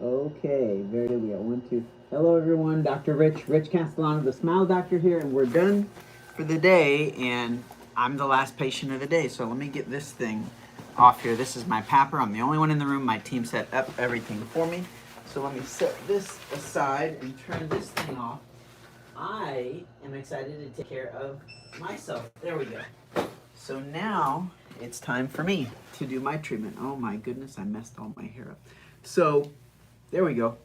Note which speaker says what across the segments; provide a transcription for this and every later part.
Speaker 1: Okay, very good. We got one, two. Hello, everyone. Dr. Rich Castellano, the Smile Doctor here, and we're done for the day. And I'm the last patient of the day, so let me get this thing off here. This is my papper. I'm the only one in the room. My team set up everything for me. So let me set this aside and turn this thing off. I am excited to take care of myself. There we go. So now it's time for me to do my treatment. Oh my goodness, I messed all my hair up. So there we go.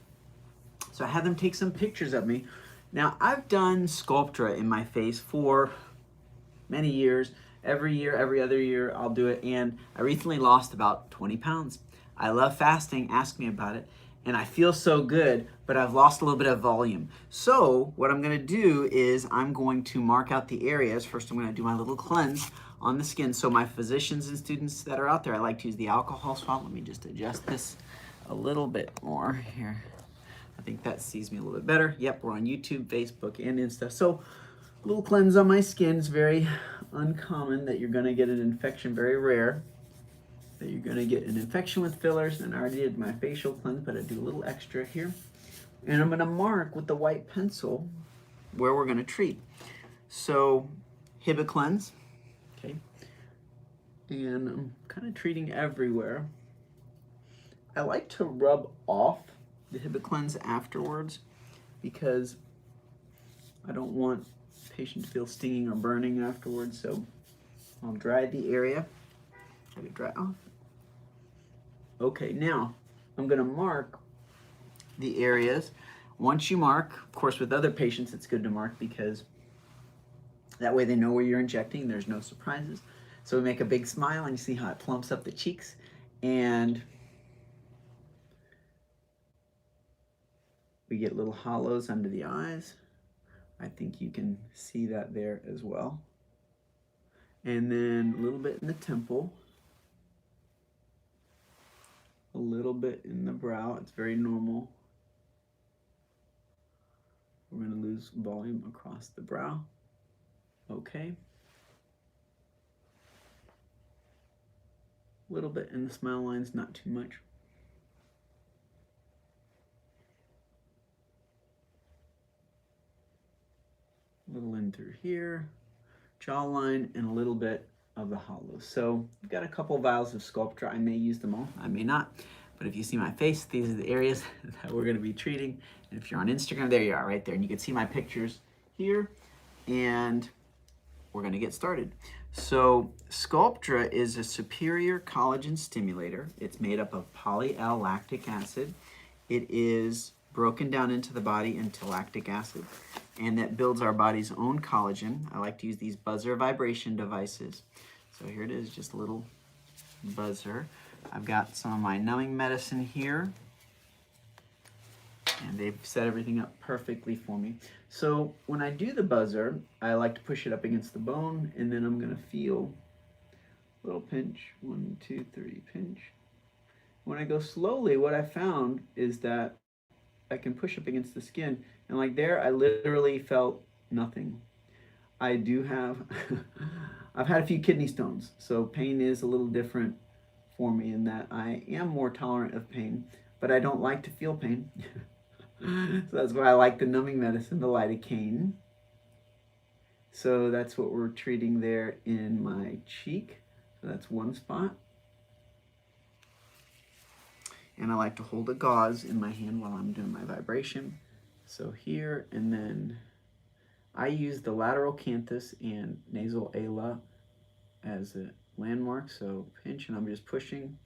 Speaker 1: So I had them take some pictures of me. Now I've done Sculptra in my face for many years. Every year, every other year, I'll do it. And I recently lost about 20 pounds. I love fasting. Ask me about it. And I feel so good, but I've lost a little bit of volume. So what I'm gonna do is I'm going to mark out the areas. First, I'm gonna do my little cleanse on the skin. So my physicians and students that are out there, I like to use the alcohol swab. Let me just adjust this a little bit more here. I think that sees me a little bit better. Yep, we're on YouTube, Facebook, and Insta. So a little cleanse on my skin. Is very uncommon that you're gonna get an infection, very rare that you're gonna get an infection with fillers. And I already did my facial cleanse, but I do a little extra here. And I'm gonna mark with the white pencil where we're gonna treat. So Hibba cleanse, okay? And I'm kind of treating everywhere. I like to rub off the Hibba cleanse afterwards because I don't want the patient to feel stinging or burning afterwards. So I'll dry the area. Let it dry off. Okay, now I'm gonna mark the areas. Once you mark, of course with other patients it's good to mark because that way they know where you're injecting, there's no surprises. So we make a big smile and you see how it plumps up the cheeks, and we get little hollows under the eyes. I think you can see that there as well. And then a little bit in the temple, a little bit in the brow. It's very normal. We're going to lose volume across the brow. Okay. A little bit in the smile lines, not too much. A little in through here, jawline, and a little bit of the hollow. So I've got a couple vials of Sculptra. I may use them all, I may not. But if you see my face, these are the areas that we're gonna be treating. And if you're on Instagram, there you are, right there. And you can see my pictures here. And we're gonna get started. So Sculptra is a superior collagen stimulator. It's made up of poly-L-lactic acid. It is broken down into the body into lactic acid, and that builds our body's own collagen. I like to use these buzzer vibration devices. So here it is, just a little buzzer. I've got some of my numbing medicine here, and they've set everything up perfectly for me. So when I do the buzzer, I like to push it up against the bone, and then I'm gonna feel a little pinch, 1, 2, 3, pinch. When I go slowly, what I found is that I can push up against the skin, and like there, I literally felt nothing. I do have, I've had a few kidney stones, so pain is a little different for me in that I am more tolerant of pain, but I don't like to feel pain. So that's why I like the numbing medicine, the lidocaine. So that's what we're treating there in my cheek. So that's one spot. And I like to hold a gauze in my hand while I'm doing my vibration. So here, and then I use the lateral canthus and nasal ala as a landmark. So pinch, and I'm just pushing.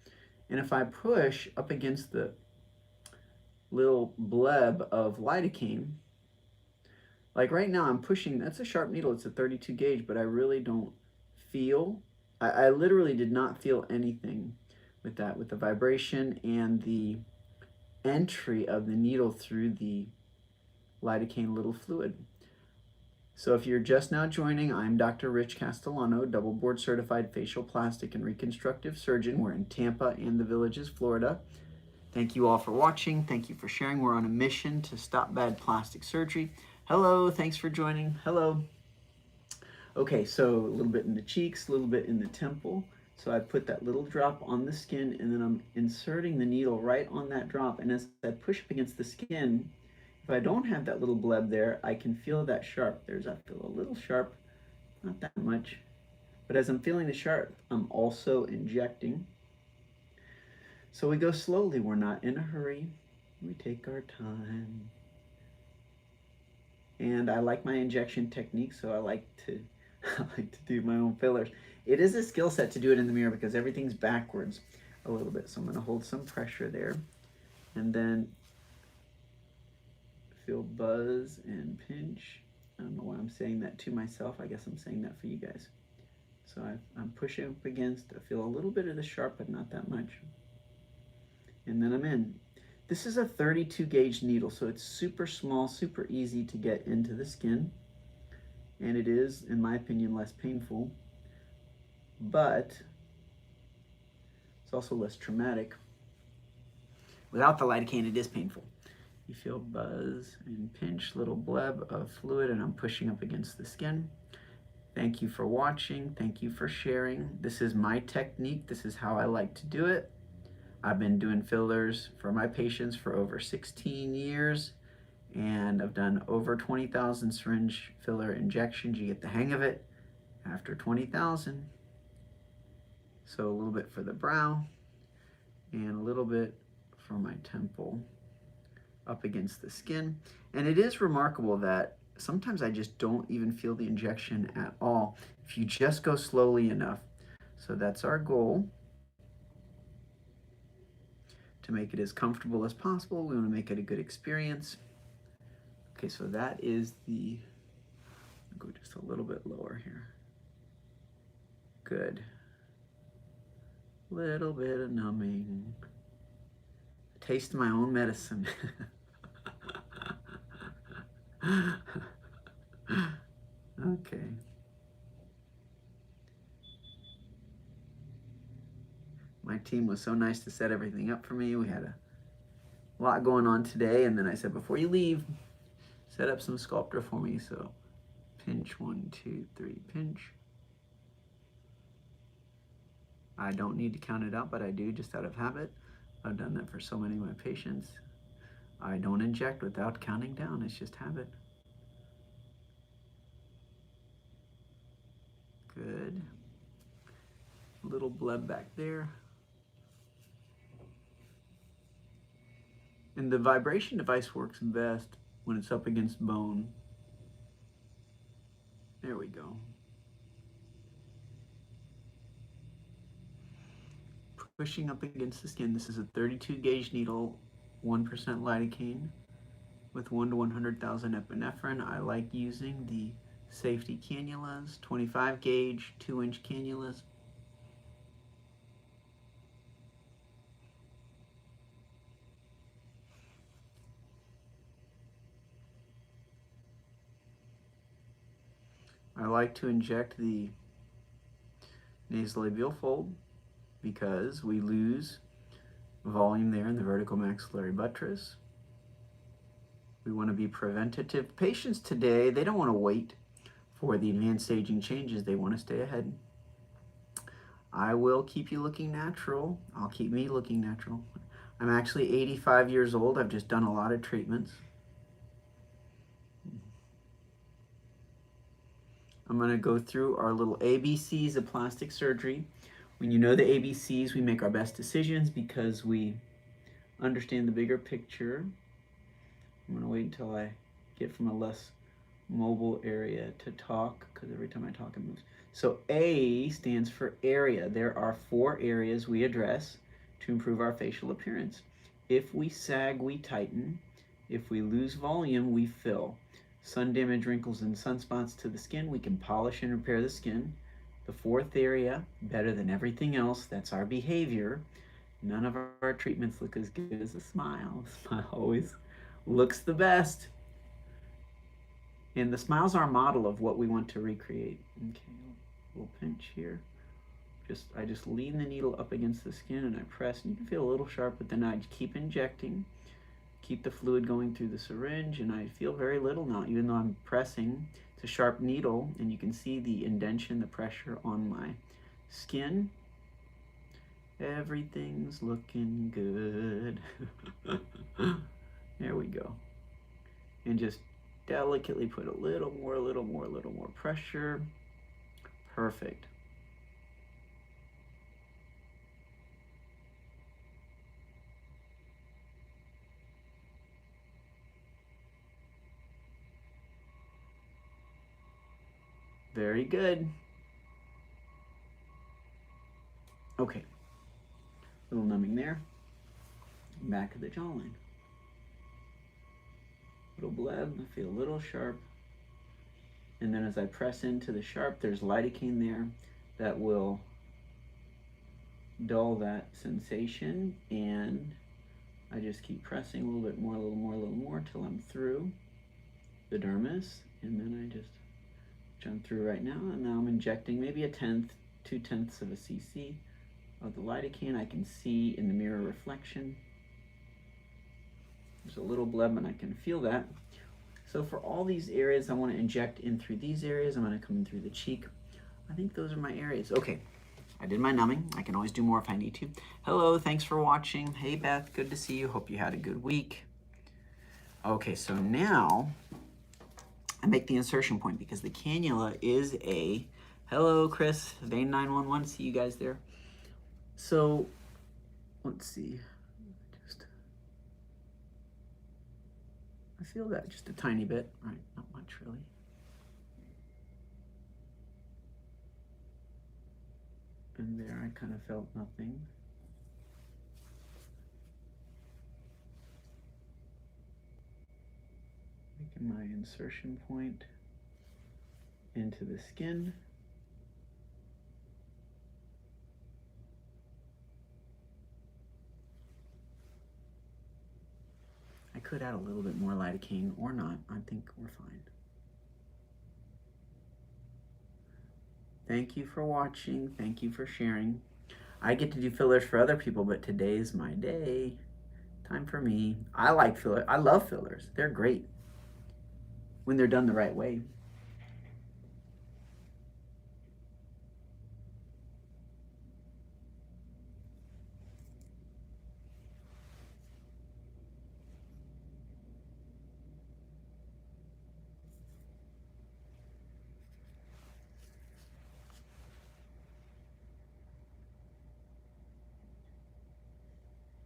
Speaker 1: And if I push up against the little bleb of lidocaine, like right now I'm pushing, that's a sharp needle, it's a 32 gauge, but I really don't feel, I literally did not feel anything with that, with the vibration and the entry of the needle through the lidocaine little fluid. So if you're just now joining, I'm Dr. Rich Castellano, double board certified facial plastic and reconstructive surgeon. We're in Tampa and the Villages, Florida. Thank you all for watching. Thank you for sharing. We're on a mission to stop bad plastic surgery. Hello, thanks for joining. Hello. Okay, so a little bit in the cheeks, a little bit in the temple, So I put that little drop on the skin, and then I'm inserting the needle right on that drop. And as I push up against the skin, if I don't have that little bleb there, I can feel that sharp. I feel a little sharp, not that much. But as I'm feeling the sharp, I'm also injecting. So we go slowly. We're not in a hurry. We take our time. And I like my injection technique, so I like to do my own fillers. It is a skill set to do it in the mirror because everything's backwards a little bit. So I'm going to hold some pressure there, and then feel buzz and pinch. I don't know why I'm saying that to myself. I guess I'm saying that for you guys. So I'm pushing up against. I feel a little bit of the sharp, but not that much. And then I'm in. This is a 32 gauge needle, so it's super small, super easy to get into the skin. And it is, in my opinion, less painful. But it's also less traumatic. Without the lidocaine, it is painful. You feel buzz and pinch, little bleb of fluid, and I'm pushing up against the skin. Thank you for watching. Thank you for sharing. This is my technique. This is how I like to do it. I've been doing fillers for my patients for over 16 years, and I've done over 20,000 syringe filler injections. You get the hang of it after 20,000. So a little bit for the brow and a little bit for my temple up against the skin. And it is remarkable that sometimes I just don't even feel the injection at all if you just go slowly enough. So that's our goal, to make it as comfortable as possible. We want to make it a good experience. Okay, so that is I'll go just a little bit lower here. Good. Little bit of numbing. Taste my own medicine. Okay. My team was so nice to set everything up for me. We had a lot going on today, and then I said, before you leave, set up some Sculptra for me. So pinch, 1, 2, 3, pinch. I don't need to count it out, but I do just out of habit. I've done that for so many of my patients. I don't inject without counting down. It's just habit. Good. Little bleb back there. And the vibration device works best when it's up against bone. There we go. Pushing up against the skin. This is a 32 gauge needle, 1% lidocaine with 1 to 100,000 epinephrine. I like using the safety cannulas, 25 gauge, 2-inch cannulas. I like to inject the nasolabial fold because we lose volume there in the vertical maxillary buttress. We want to be preventative. Patients today, they don't want to wait for the advanced aging changes. They want to stay ahead. I will keep you looking natural. I'll keep me looking natural. I'm actually 85 years old. I've just done a lot of treatments. I'm going to go through our little ABCs of plastic surgery. When you know the ABCs, we make our best decisions because we understand the bigger picture. I'm going to wait until I get from a less mobile area to talk, because every time I talk it moves. So A stands for area. There are 4 areas we address to improve our facial appearance. If we sag, we tighten. If we lose volume, we fill. Sun damage, wrinkles, and sunspots to the skin, we can polish and repair the skin. The 4th area, better than everything else, that's our behavior. None of our treatments look as good as a smile. A smile always looks the best. And the smile's our model of what we want to recreate. Okay, a little pinch here. I just lean the needle up against the skin and I press, and you can feel a little sharp, but then I keep injecting. Keep the fluid going through the syringe, and I feel very little now, even though I'm pressing. It's a sharp needle, and you can see the indentation, the pressure on my skin. Everything's looking good. There we go. And just delicately put a little more pressure. Perfect. Very good. Okay. Little numbing there. Back of the jawline. Little bleb, I feel a little sharp. And then as I press into the sharp, there's lidocaine there that will dull that sensation, and I just keep pressing a little bit more, a little more till I'm through the dermis, and then I just jump through right now, and now I'm injecting maybe 1/10, 2/10 of a cc of the lidocaine. I can see in the mirror reflection. There's a little bleb and I can feel that. So for all these areas, I want to inject in through these areas. I'm going to come in through the cheek. I think those are my areas. Okay, I did my numbing. I can always do more if I need to. Hello, thanks for watching. Hey Beth, good to see you. Hope you had a good week. Okay, so now I make the insertion point because the cannula is a, hello Chris, Vein 911, see you guys there. So let's see, I feel that just a tiny bit, right? Not much really. And there I kind of felt nothing. Making my insertion point into the skin. I could add a little bit more lidocaine or not. I think we're fine. Thank you for watching. Thank you for sharing. I get to do fillers for other people, but today's my day. Time for me. I like fillers. I love fillers. They're great when they're done the right way.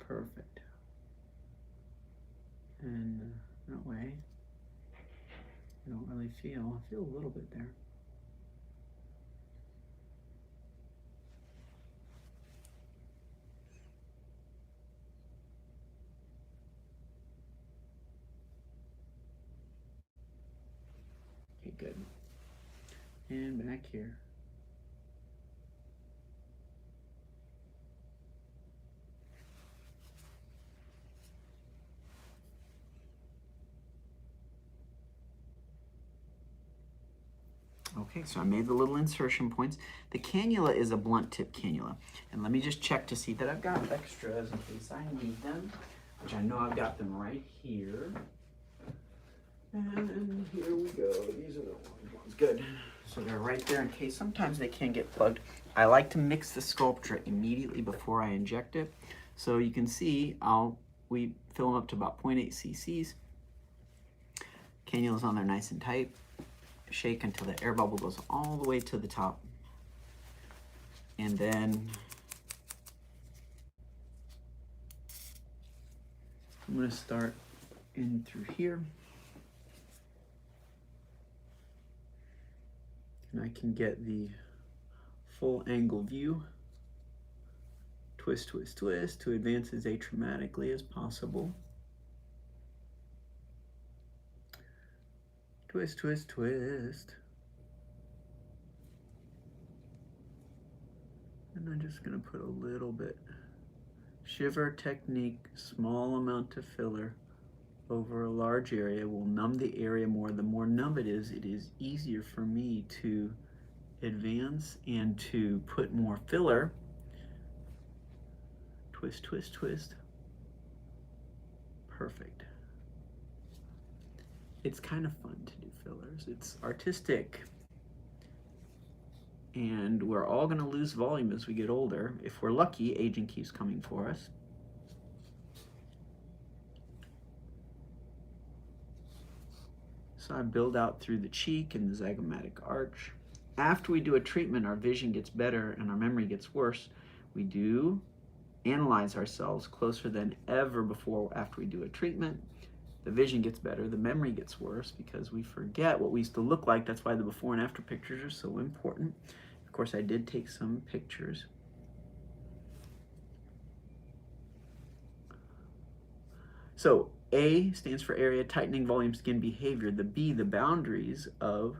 Speaker 1: Perfect. And that way, I don't really feel. I feel a little bit there. Okay, good. And back here. Okay, so I made the little insertion points. The cannula is a blunt tip cannula. And let me just check to see that I've got extras in case I need them, which I know I've got them right here. And here we go. These are the ones. Good. So they're right there in case sometimes they can get plugged. I like to mix the Sculptra immediately before I inject it. So you can see we fill them up to about 0.8 cc's. Cannula's on there nice and tight. Shake until the air bubble goes all the way to the top. And then I'm going to start in through here. And I can get the full angle view. Twist, twist, twist to advance as atraumatically as possible. Twist, twist, twist. And I'm just gonna put a little bit. Shiver technique, small amount of filler over a large area will numb the area more. The more numb it is easier for me to advance and to put more filler. Twist, twist, twist. Perfect. It's kind of fun to do fillers. It's artistic. And we're all going to lose volume as we get older. If we're lucky, aging keeps coming for us. So I build out through the cheek and the zygomatic arch. After we do a treatment, our vision gets better and our memory gets worse. We do analyze ourselves closer than ever before after we do a treatment. The vision gets better, the memory gets worse because we forget what we used to look like. That's why the before and after pictures are so important. Of course, I did take some pictures. So A stands for area, tightening, volume, skin, behavior. The B, the boundaries of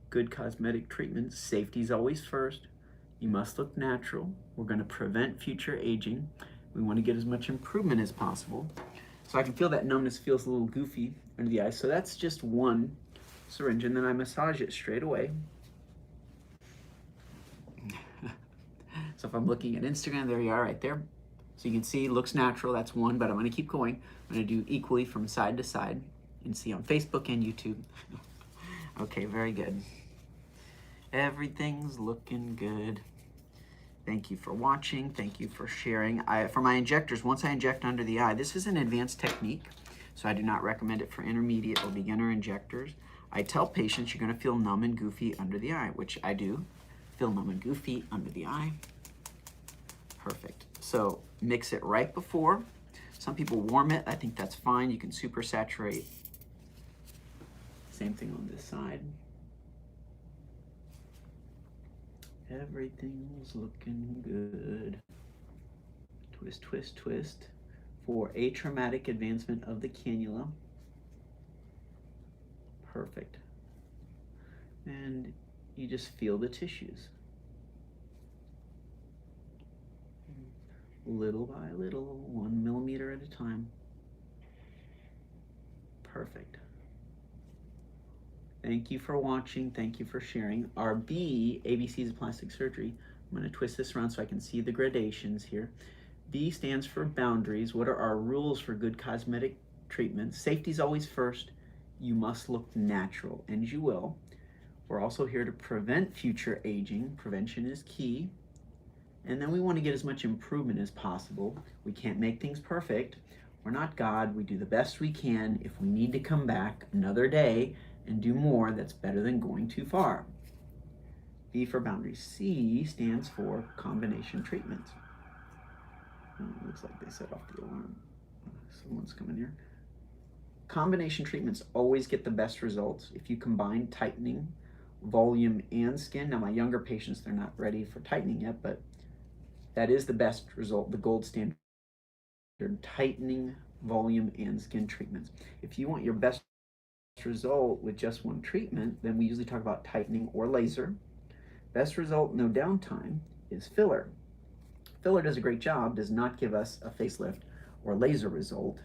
Speaker 1: good cosmetic treatments. Safety is always first. You must look natural. We're going to prevent future aging. We want to get as much improvement as possible. So I can feel that numbness feels a little goofy under the eyes. So that's just one syringe, and then I massage it straight away. So if I'm looking at Instagram, there you are right there. So you can see, looks natural, that's one, but I'm gonna keep going. I'm gonna do equally from side to side. You can see on Facebook and YouTube. Okay, very good. Everything's looking good. Thank you for watching, thank you for sharing. For my injectors, once I inject under the eye, this is an advanced technique, so I do not recommend it for intermediate or beginner injectors. I tell patients you're gonna feel numb and goofy under the eye, which I do. Feel numb and goofy under the eye. Perfect. So mix it right before. Some people warm it. I think that's fine. You can super saturate. Same thing on this side. Everything's looking good. Twist, twist, twist for atraumatic advancement of the cannula. Perfect. And you just feel the tissues. Little by little, 1 millimeter at a time. Perfect. Thank you for watching. Thank you for sharing. Our B, ABCs of plastic surgery. I'm going to twist this around so I can see the gradations here. B stands for boundaries. What are our rules for good cosmetic treatment? Safety is always first. You must look natural, and you will. We're also here to prevent future aging. Prevention is key. And then we want to get as much improvement as possible. We can't make things perfect. We're not God. We do the best we can. If we need to come back another day and do more, that's better than going too far. B for boundaries. C stands for combination treatments. Looks like they set off the alarm. Someone's coming here. Combination treatments always get the best results if you combine tightening, volume, and skin. Now my younger patients, they're not ready for tightening yet, but that is the best result, the gold standard, tightening, volume, and skin treatments. If you want your best result with just one treatment, then we usually talk about tightening or laser. Best result, no downtime, is filler. Filler does a great job, does not give us a facelift or laser result.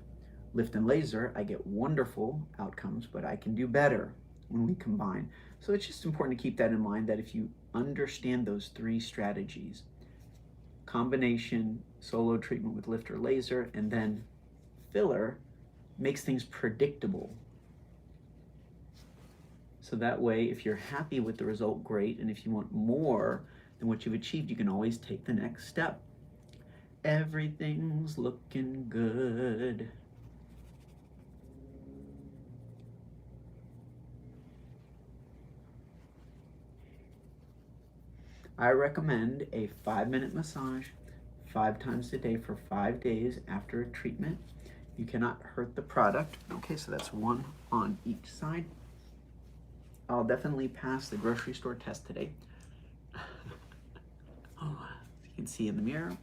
Speaker 1: Lift and laser, I get wonderful outcomes, but I can do better when we combine. So it's just important to keep that in mind, that if you understand those three strategies, combination, solo treatment with lift or laser, and then filler, makes things predictable. So that way, if you're happy with the result, great. And if you want more than what you've achieved, you can always take the next step. Everything's looking good. I recommend a 5-minute massage 5 times a day for 5 days after a treatment. You cannot hurt the product. Okay, so that's one on each side. I'll definitely pass the grocery store test today. Oh, you can see in the mirror.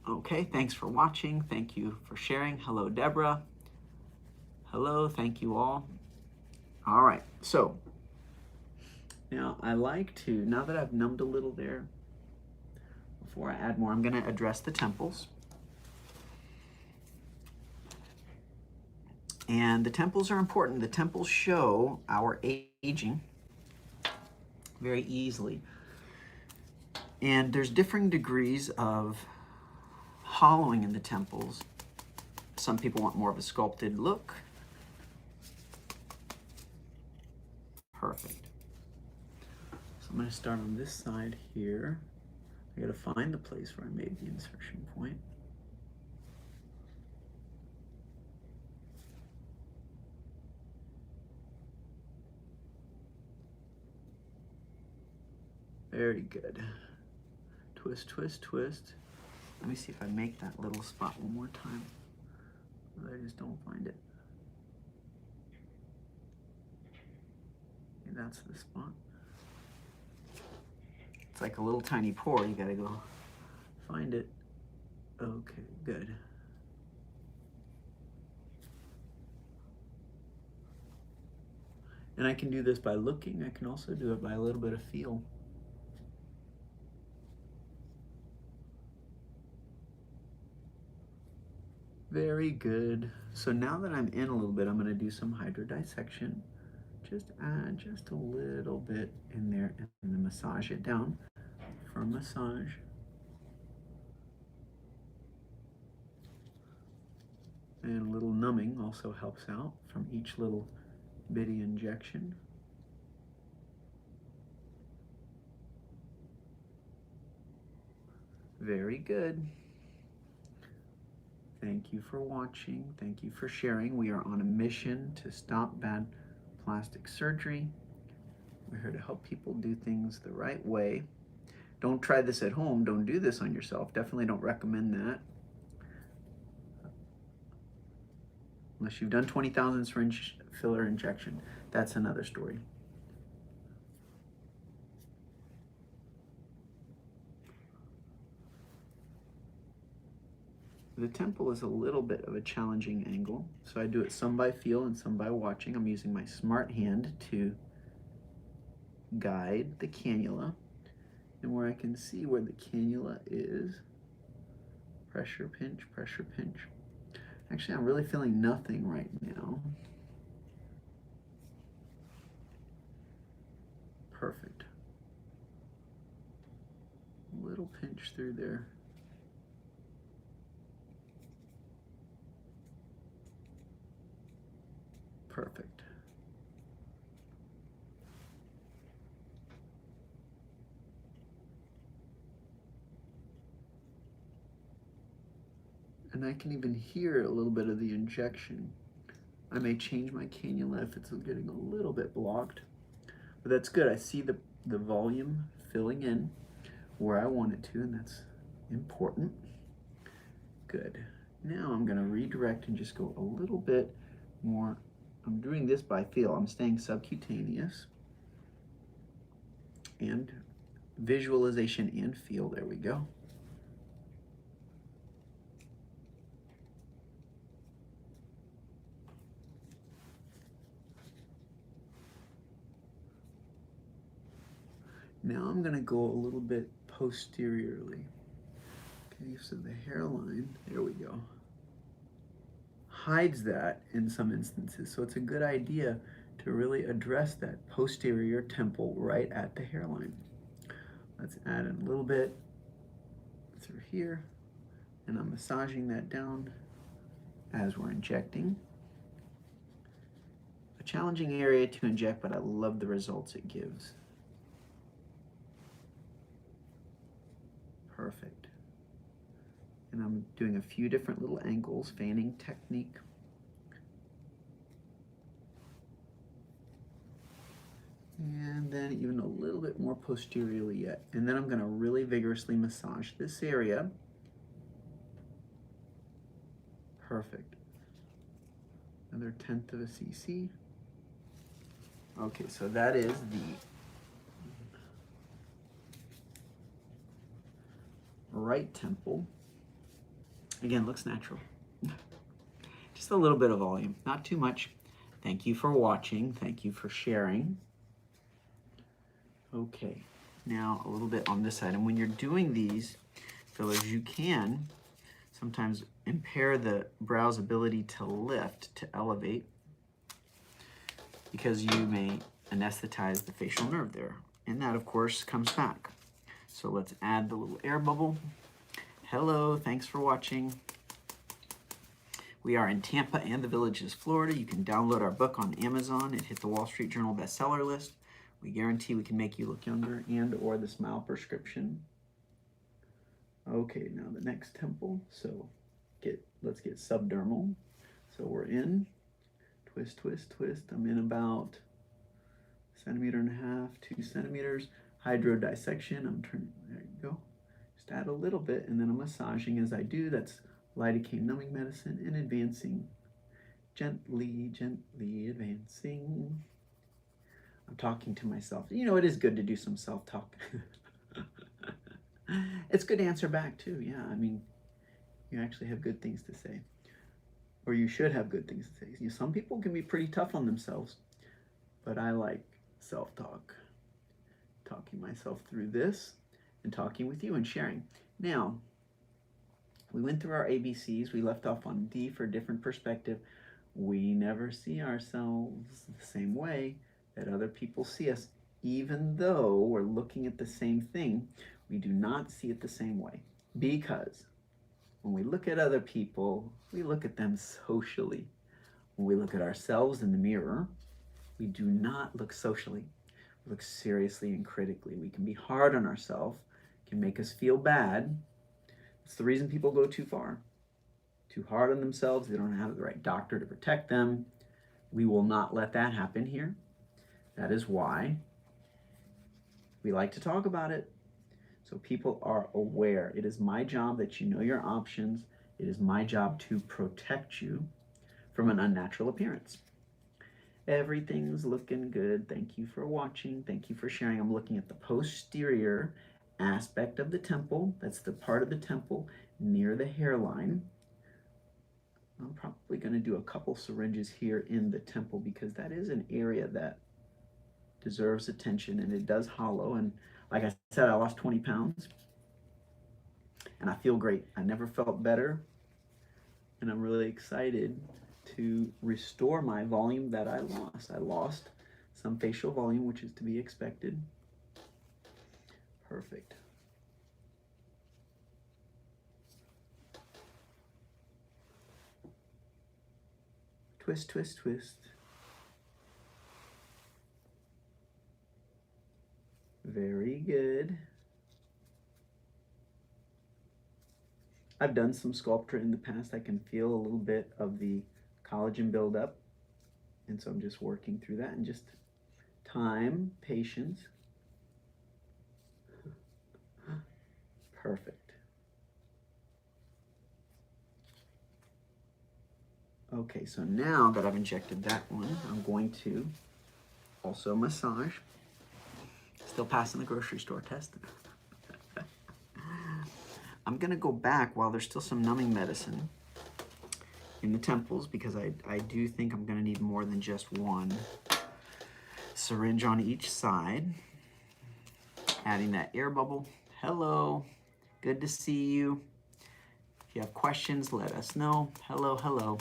Speaker 1: Okay, thanks for watching. Thank you for sharing. Hello, Deborah. Hello, thank you all. All right, so now I like to, now that I've numbed a little there, before I add more, I'm gonna address the temples. And the temples are important. The temples show our aging very easily. And there's differing degrees of hollowing in the temples. Some people want more of a sculpted look. Perfect. So I'm going to start on this side here. I got to find the place where I made the insertion point. Very good. Twist, twist, twist. Let me see if I make that little spot one more time. I just don't find it. Okay, that's the spot. It's like a little tiny pore. You gotta go find it. Okay, good. And I can do this by looking. I can also do it by a little bit of feel. Very good. So now that I'm in a little bit, I'm going to do some hydrodissection. Just add just a little bit in there and then massage it down for massage. And a little numbing also helps out from each little bitty injection. Very good. Thank you for watching. Thank you for sharing. We are on a mission to stop bad plastic surgery. We're here to help people do things the right way. Don't try this at home. Don't do this on yourself. Definitely don't recommend that. Unless you've done 20,000 syringe filler injection. That's another story. The temple is a little bit of a challenging angle, so I do it some by feel and some by watching. I'm using my smart hand to guide the cannula, and where I can see where the cannula is, pressure pinch, pressure pinch. Actually, I'm really feeling nothing right now. Perfect. A little pinch through there. Perfect. And I can even hear a little bit of the injection. I may change my cannula if it's getting a little bit blocked, but that's good. I see the volume filling in where I want it to, and that's important. Good. Now I'm gonna redirect and just go a little bit more. I'm doing this by feel. I'm staying subcutaneous and visualization and feel. There we go. Now I'm going to go a little bit posteriorly. Okay, so the hairline, there we go, hides that in some instances. So it's a good idea to really address that posterior temple right at the hairline. Let's add in a little bit through here, and I'm massaging that down as we're injecting. A challenging area to inject, but I love the results it gives. Perfect. And I'm doing a few different little angles, fanning technique. And then even a little bit more posteriorly yet. And then I'm going to really vigorously massage this area. Perfect. Another 1/10 of a cc. Okay, so that is the right temple. Again, looks natural. Just a little bit of volume, not too much. Thank you for watching. Thank you for sharing. Okay, now a little bit on this side. And when you're doing these fillers, you can sometimes impair the brow's ability to lift, to elevate, because you may anesthetize the facial nerve there. And that, of course, comes back. So let's add the little air bubble. Hello, thanks for watching. We are in Tampa and the Villages, Florida. You can download our book on Amazon. It hit the Wall Street Journal bestseller list. We guarantee we can make you look younger, and or the Smile prescription. Okay, now the next temple. So let's get subdermal. So we're in, twist, twist, twist. I'm in about 1.5 centimeters, 2 centimeters. Hydro dissection. I'm turning, there you go. Just add a little bit, and then I'm massaging as I do. That's lidocaine numbing medicine, and advancing. Gently, gently advancing. I'm talking to myself. You know, it is good to do some self-talk. It's good to answer back too. Yeah, I mean, you actually have good things to say. Or you should have good things to say. You know, some people can be pretty tough on themselves, but I like self-talk. Talking myself through this and talking with you and sharing. Now, we went through our ABCs. We left off on D for different perspective. We never see ourselves the same way that other people see us. Even though we're looking at the same thing, we do not see it the same way. Because when we look at other people, we look at them socially. When we look at ourselves in the mirror, we do not look socially. We look seriously and critically. We can be hard on ourselves, can make us feel bad. It's the reason people go too far. Too hard on themselves. They don't have the right doctor to protect them. We will not let that happen here. That is why we like to talk about it, so people are aware. It is my job that you know your options. It is my job to protect you from an unnatural appearance. Everything's looking good. Thank you for watching. Thank you for sharing. I'm looking at the posterior aspect of the temple. That's the part of the temple near the hairline. I'm probably going to do a couple syringes here in the temple because that is an area that deserves attention, and it does hollow. And like I said, I lost 20 pounds and I feel great. I never felt better, and I'm really excited to restore my volume that I lost. I lost some facial volume, which is to be expected. Perfect. Twist, twist, twist. Very good. I've done some Sculptra in the past. I can feel a little bit of the collagen buildup, and so I'm just working through that, and just time, patience. Perfect. Okay, so now that I've injected that one, I'm going to also massage. Still passing the grocery store test. I'm gonna go back while there's still some numbing medicine in the temples, because I do think I'm gonna need more than just one syringe on each side. Adding that air bubble. Hello, good to see you. If you have questions, let us know. Hello, hello.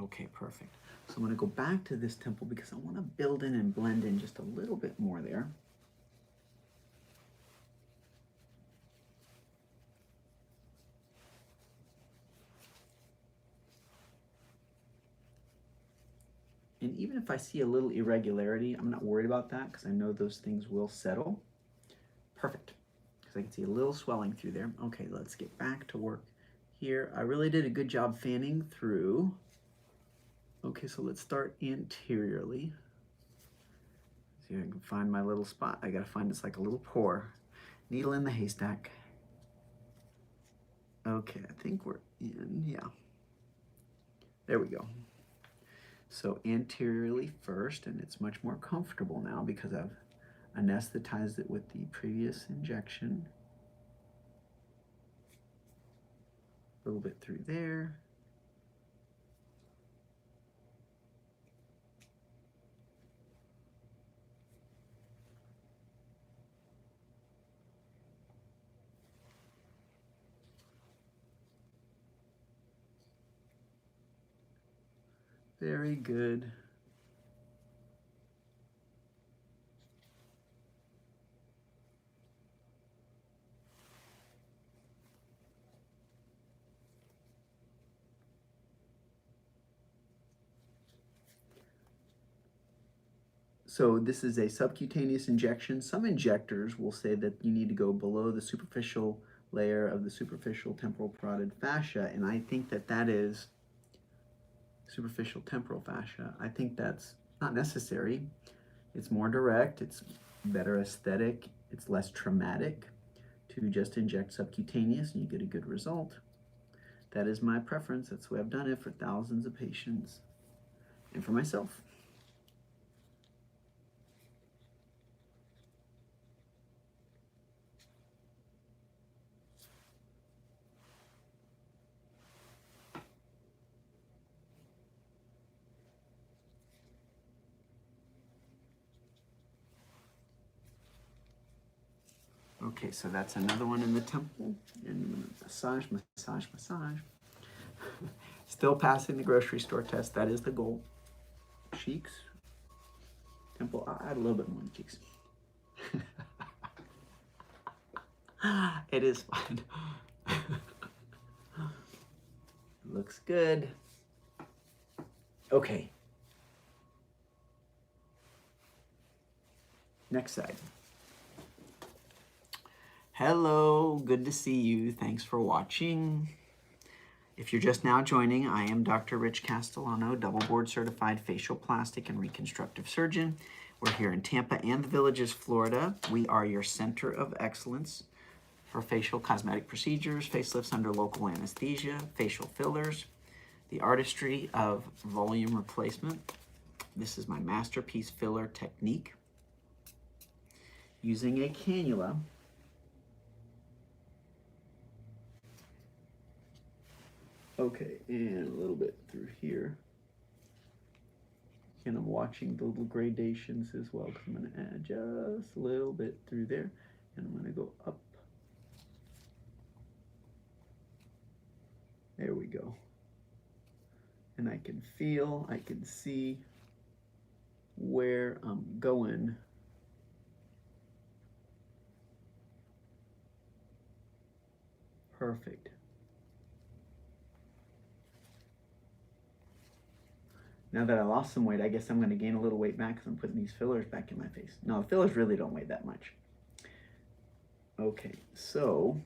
Speaker 1: Okay, perfect. So I'm gonna go back to this temple because I wanna build in and blend in just a little bit more there. And even if I see a little irregularity, I'm not worried about that because I know those things will settle. Perfect, because I can see a little swelling through there. Okay, let's get back to work here. I really did a good job fanning through. Okay, so let's start anteriorly. See if I can find my little spot. I gotta find this like a little pore. Needle in the haystack. Okay, I think we're in, yeah. There we go. So anteriorly first, and it's much more comfortable now because I've anesthetized it with the previous injection. A little bit through there. Very good. So this is a subcutaneous injection. Some injectors will say that you need to go below the superficial layer of the superficial temporal parotid fascia, and I think that that is superficial temporal fascia. I think that's not necessary. It's more direct, it's better aesthetic, it's less traumatic to just inject subcutaneous and you get a good result. That is my preference. That's the way I've done it for thousands of patients and for myself. Okay, so that's another one in the temple. And massage, massage, massage. Still passing the grocery store test. That is the goal. Cheeks. Temple. I'll add a little bit more in cheeks. It is fun. Looks good. Okay. Next side. Hello, good to see you. Thanks for watching. If you're just now joining, I am Dr. Rich Castellano, double board certified facial plastic and reconstructive surgeon. We're here in Tampa and the Villages, Florida. We are your center of excellence for facial cosmetic procedures, facelifts under local anesthesia, facial fillers, the artistry of volume replacement. This is my masterpiece filler technique. Using a cannula, okay, and a little bit through here. And I'm watching the little gradations as well because I'm going to add just a little bit through there. And I'm going to go up. There we go. And I can feel, I can see where I'm going. Perfect. Now that I lost some weight, I guess I'm going to gain a little weight back because I'm putting these fillers back in my face. No, the fillers really don't weigh that much. Okay, so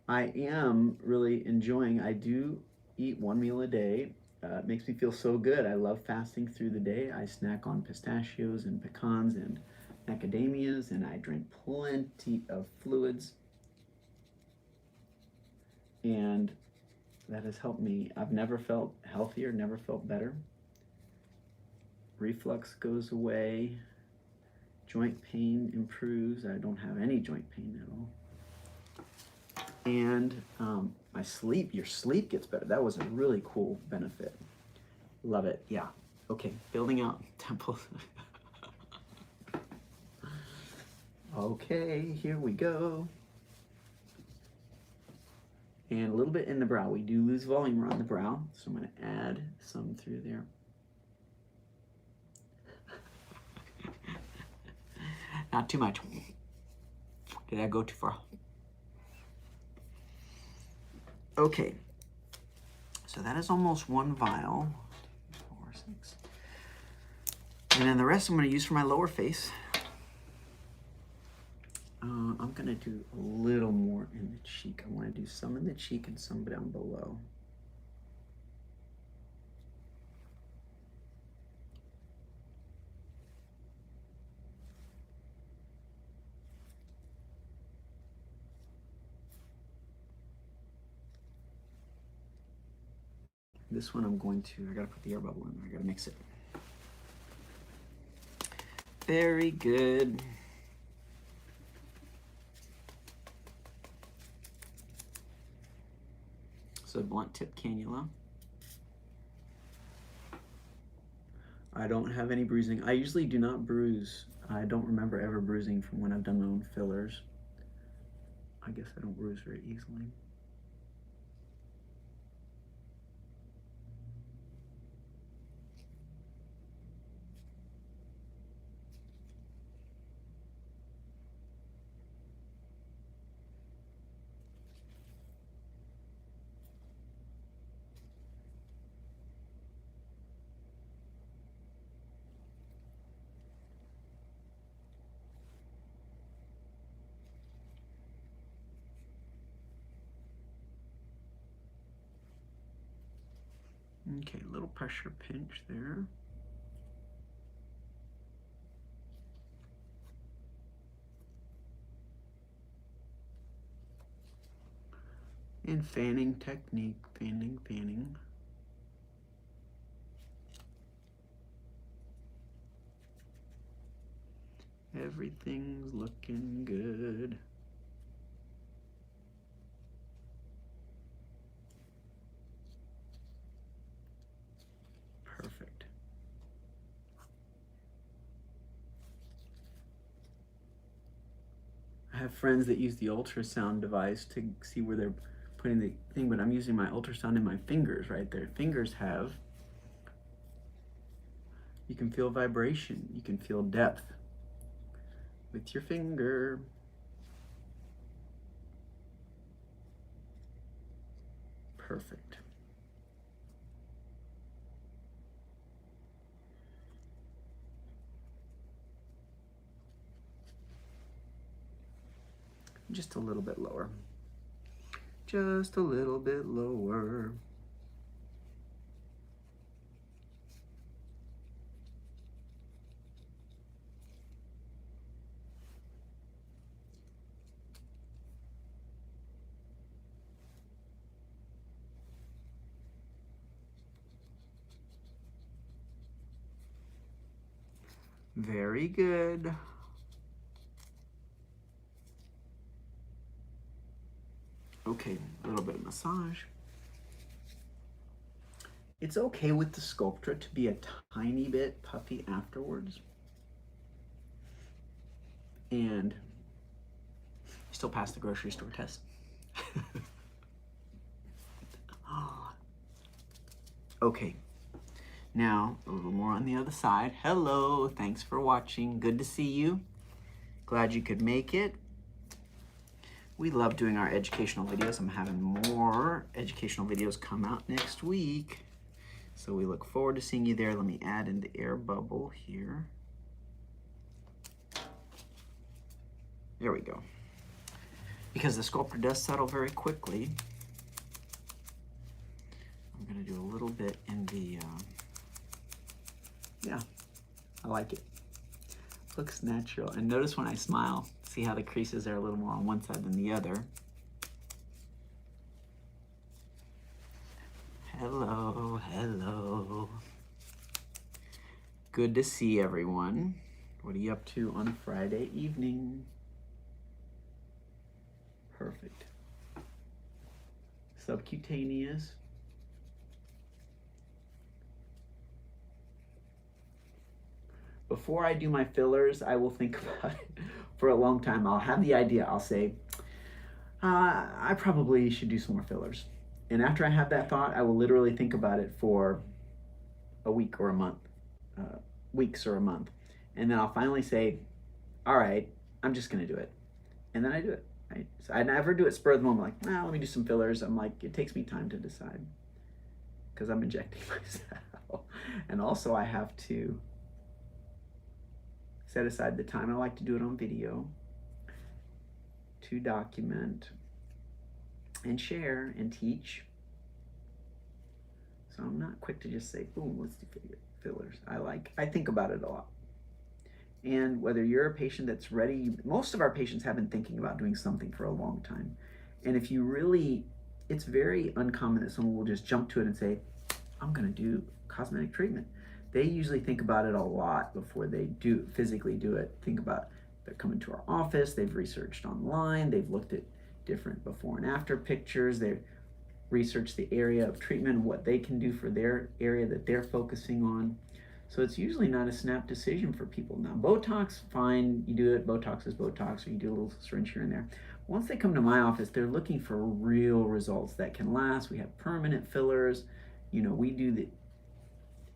Speaker 1: I am really enjoying, I do eat one meal a day. It makes me feel so good. I love fasting through the day. I snack on pistachios and pecans and macadamias, and I drink plenty of fluids. And that has helped me. I've never felt healthier, never felt better. Reflux goes away. Joint pain improves. I don't have any joint pain at all. And my sleep, your sleep gets better. That was a really cool benefit. Love it. Yeah. Okay, building out temples. Okay, here we go. And a little bit in the brow. We do lose volume around the brow, so I'm going to add some through there. Not too much. Did I go too far? Okay, so that is almost one vial. 2, 4, 6. And then the rest I'm going to use for my lower face. I'm going to do a little more in the cheek. I want to do some in the cheek and some down below. This one I'm going to, I got to put the air bubble in there. I got to mix it. Very good. So blunt tip cannula. I don't have any bruising. I usually do not bruise. I don't remember ever bruising from when I've done my own fillers. I guess I don't bruise very easily. Okay, a little pressure pinch there. And fanning technique, fanning, fanning. Everything's looking good. Perfect. I have friends that use the ultrasound device to see where they're putting the thing, but I'm using my ultrasound in my fingers right there. Fingers have, you can feel vibration, you can feel depth with your finger. Perfect. Just a little bit lower. Just a little bit lower. Very good. Okay, a little bit of massage. It's okay with the Sculptra to be a tiny bit puffy afterwards. And you still pass the grocery store test. Okay, now a little more on the other side. Hello, thanks for watching. Good to see you. Glad you could make it. We love doing our educational videos. I'm having more educational videos come out next week. So we look forward to seeing you there. Let me add in the air bubble here. There we go. Because the Sculptra does settle very quickly, I'm gonna do a little bit in the, yeah, I like it. Looks natural. And notice when I smile, see how the creases are a little more on one side than the other. Hello, hello. Good to see everyone. What are you up to on a Friday evening? Perfect. Subcutaneous. Before I do my fillers, I will think about it for a long time. I'll have the idea. I'll say, I probably should do some more fillers. And after I have that thought, I will literally think about it for a week or a month, weeks or a month. And then I'll finally say, all right, I'm just going to do it. And then I do it. Right? So I never do it spur of the moment, like, let me do some fillers. I'm like, it takes me time to decide because I'm injecting myself. And also I have to set aside the time. I like to do it on video to document and share and teach. So I'm not quick to just say, boom, let's do fillers. I think about it a lot. And whether you're a patient that's ready, most of our patients have been thinking about doing something for a long time. And if you really, it's very uncommon that someone will just jump to it and say, I'm gonna do cosmetic treatment. They usually think about it a lot before they do physically do it. Think about, they're coming to our office, they've researched online, they've looked at different before and after pictures, they've researched the area of treatment, what they can do for their area that they're focusing on. So it's usually not a snap decision for people. Now, Botox, fine, you do it, Botox is Botox, or you do a little syringe here and there. Once they come to my office, they're looking for real results that can last. We have permanent fillers. You know, we do the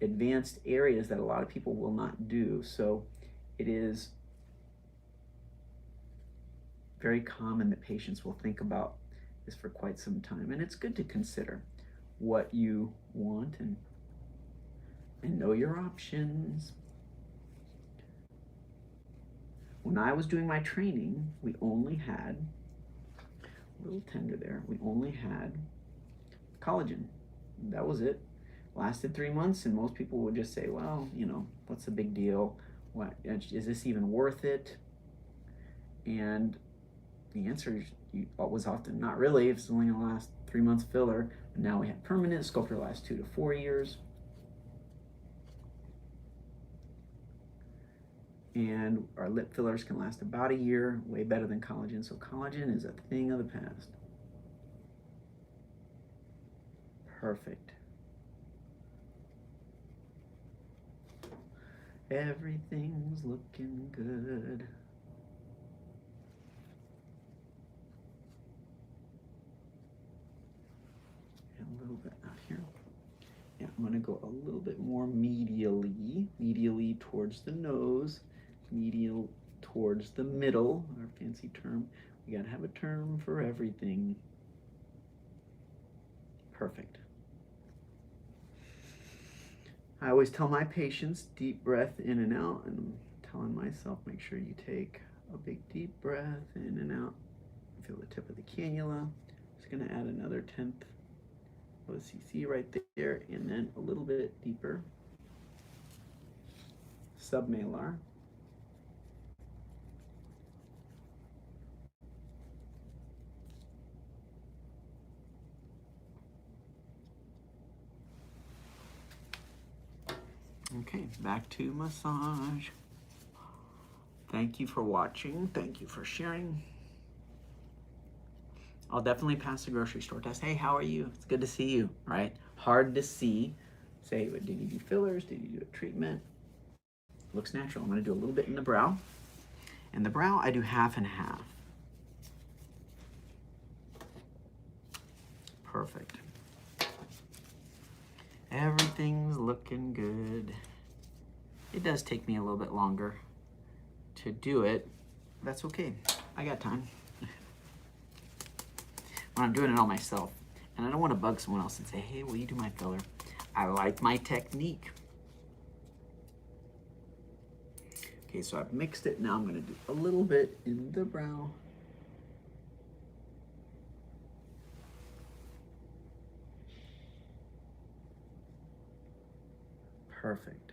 Speaker 1: advanced areas that a lot of people will not do. So it is very common that patients will think about this for quite some time. And it's good to consider what you want and know your options. When I was doing my training, we only had, a little tender there, we only had collagen. That was it. lasted 3 months, and most people would just say, well, you know, what's the big deal? What is this even worth it? And the answer was often not really. It's only gonna last 3 months filler. And now we have permanent. Sculptra lasts 2 to 4 years. And our lip fillers can last about a year, way better than collagen. So collagen is a thing of the past. Perfect. Everything's looking good. And a little bit out here. Yeah, I'm gonna go a little bit more medially towards the nose, medial towards the middle, our fancy term. We gotta have a term for everything. Perfect. I always tell my patients, deep breath in and out, and I'm telling myself, make sure you take a big deep breath in and out. Feel the tip of the cannula. Just gonna add another 1/10 of a cc right there, and then a little bit deeper. Submalar. Okay, back to massage. Thank you for watching. Thank you for sharing. I'll definitely pass the grocery store test. Hey, how are you? It's good to see you, right? Hard to see. Say, did you do fillers? Did you do a treatment? Looks natural. I'm gonna do a little bit in the brow. And the brow, I do half and half. Perfect. Everything's looking good. It does take me a little bit longer to do it. That's okay. I got time. When I'm doing it all myself, and I don't want to bug someone else and say, hey, will you do my filler? I like my technique. Okay, so I've mixed it. Now I'm going to do a little bit in the brow. Perfect.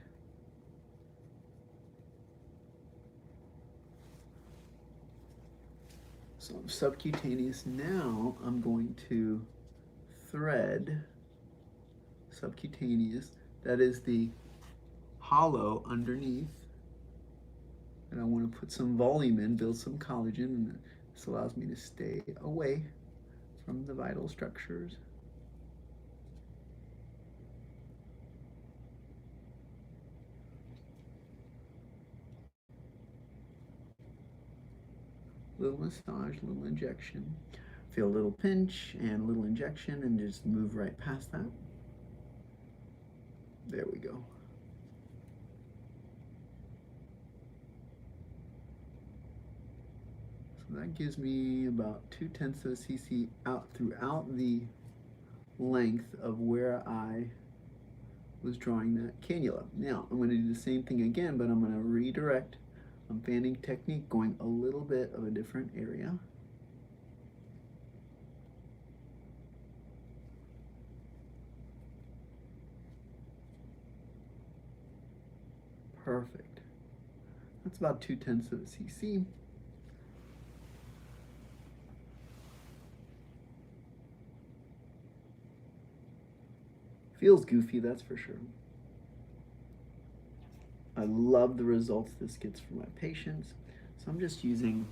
Speaker 1: So I'm subcutaneous. Now I'm going to thread subcutaneous. That is the hollow underneath. And I want to put some volume in, build some collagen, and this allows me to stay away from the vital structures. Little massage, little injection. Feel a little pinch and a little injection, and just move right past that. There we go. So that gives me about 2/10 of a cc out throughout the length of where I was drawing that cannula. Now I'm going to do the same thing again, but I'm going to redirect. I'm fanning technique, going a little bit of a different area. Perfect. That's about 2/10 of a cc. Feels goofy, that's for sure. I love the results this gets for my patients. So I'm just using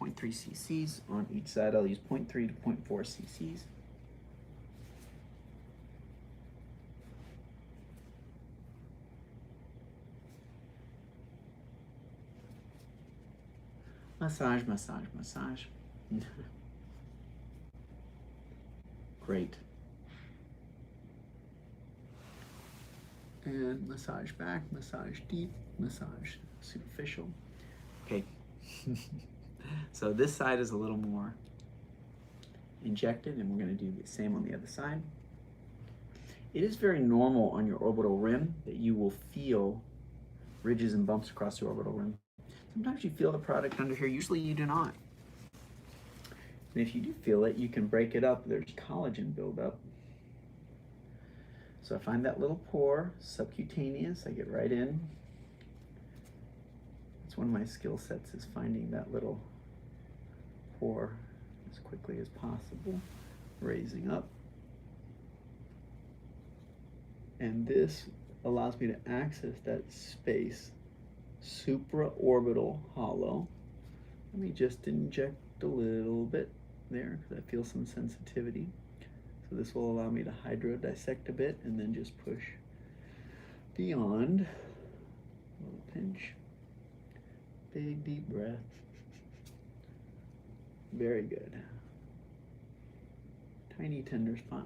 Speaker 1: 0.3 cc's on each side. I'll use 0.3 to 0.4 cc's. Massage, massage, massage. Great. And massage back, massage deep, massage superficial. Okay. So this side is a little more injected, and we're going to do the same on the other side. It is very normal on your orbital rim that you will feel ridges and bumps across the orbital rim. Sometimes you feel the product under here, usually you do not. And if you do feel it, you can break it up. There's collagen buildup. So I find that little pore, subcutaneous, I get right in. It's one of my skill sets, is finding that little pore as quickly as possible, raising up. And this allows me to access that space, supraorbital hollow. Let me just inject a little bit there because I feel some sensitivity. So this will allow me to hydrodissect a bit and then just push beyond. A little pinch. Big deep breath. Very good. Tiny tender spot.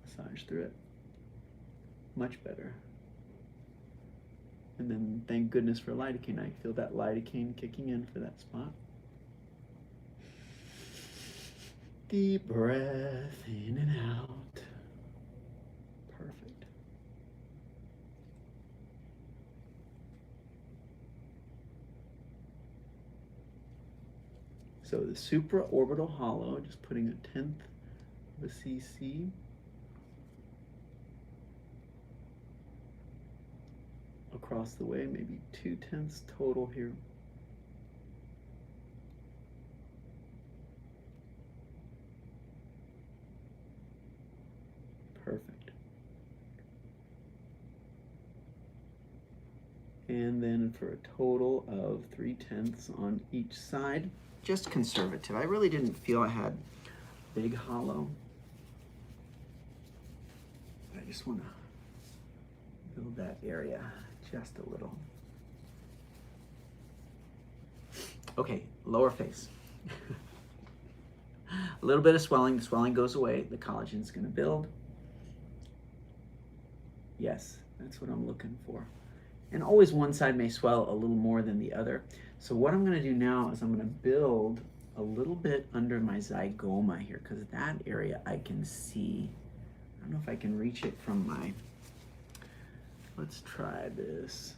Speaker 1: Massage through it. Much better. And then thank goodness for lidocaine. I feel that lidocaine kicking in for that spot. Deep breath in and out. Perfect. So the supraorbital hollow, just putting 1/10 of a cc. Across the way, maybe 2/10 total here. Perfect. And then for a total of 3/10 on each side, just conservative. I really didn't feel I had big hollow. I just want to build that area just a little. Okay, lower face. A little bit of swelling. The swelling goes away. The collagen's going to build. Yes, that's what I'm looking for. And always one side may swell a little more than the other. So what I'm going to do now is I'm going to build a little bit under my zygoma here, because that area I can see. I don't know if I can reach it from my... Let's try this.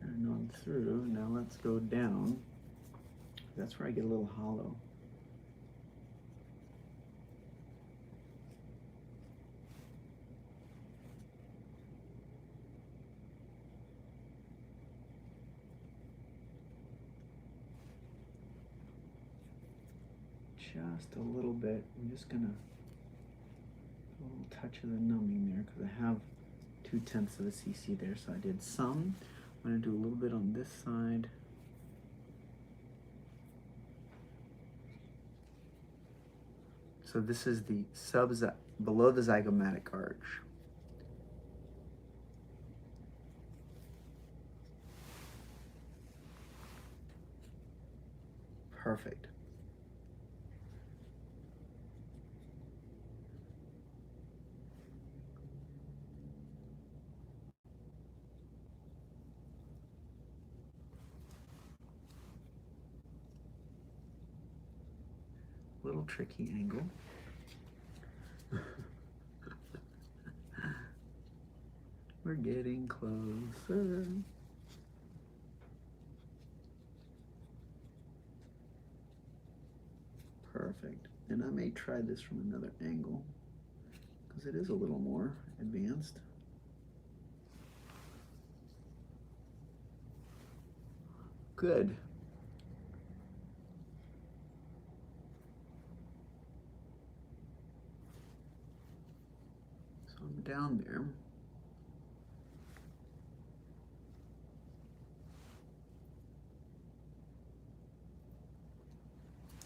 Speaker 1: And on through. Now let's go down. That's where I get a little hollow. Just a little bit. I'm just gonna a little touch of the numbing there because I have 2/10 of a cc there, so I did some. I'm gonna do a little bit on this side. So this is the below the zygomatic arch. Perfect. Little tricky angle. We're getting closer. Perfect. And I may try this from another angle because it is a little more advanced. Good. So I'm down there.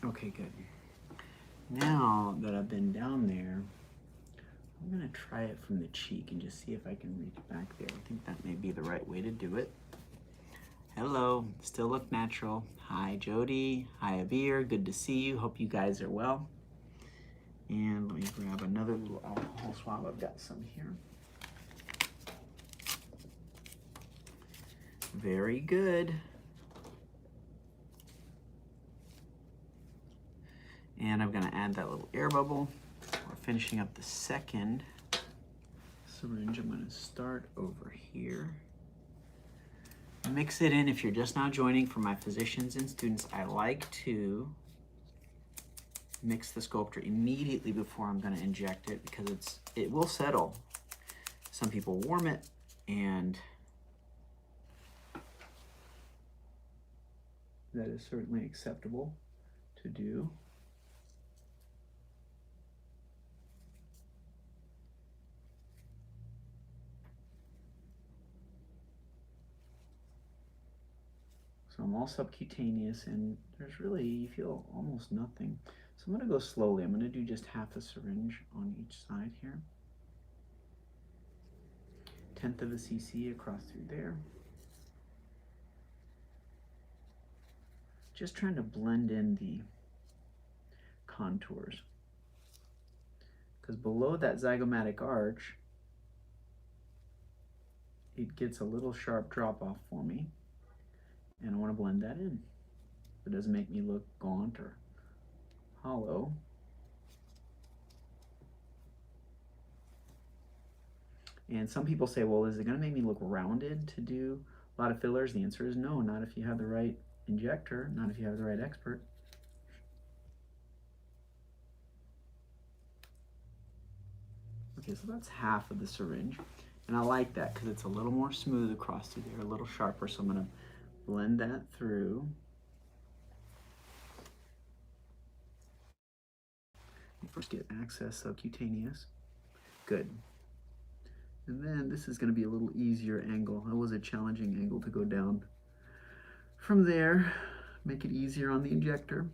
Speaker 1: Okay, good. Now that I've been down there, I'm gonna try it from the cheek and just see if I can reach back there. I think that may be the right way to do it. Hello, still look natural. Hi, Jody. Hi, Abir. Good to see you. Hope you guys are well. And let me grab another little alcohol swab. I've got some here. Very good. And I'm gonna add that little air bubble. We're finishing up the second syringe, I'm going to start over here. Mix it in. If you're just now joining, for my physicians and students, I like to mix the Sculptra immediately before I'm going to inject it because it will settle. Some people warm it, and that is certainly acceptable to do. So I'm all subcutaneous, and there's really, you feel almost nothing. So I'm going to go slowly. I'm going to do just half a syringe on each side here. 1/10 of a cc across through there. Just trying to blend in the contours. Because below that zygomatic arch, it gets a little sharp drop off for me. And I want to blend that in. It doesn't make me look gaunt or hollow. And some people say, well, is it going to make me look rounded to do a lot of fillers? The answer is no, not if you have the right injector, not if you have the right expert. Okay, so that's half of the syringe. And I like that because it's a little more smooth across through there, a little sharper. So I'm going to blend that through. First get access subcutaneous. Good. And then this is going to be a little easier angle. That was a challenging angle to go down. From there, make it easier on the injector.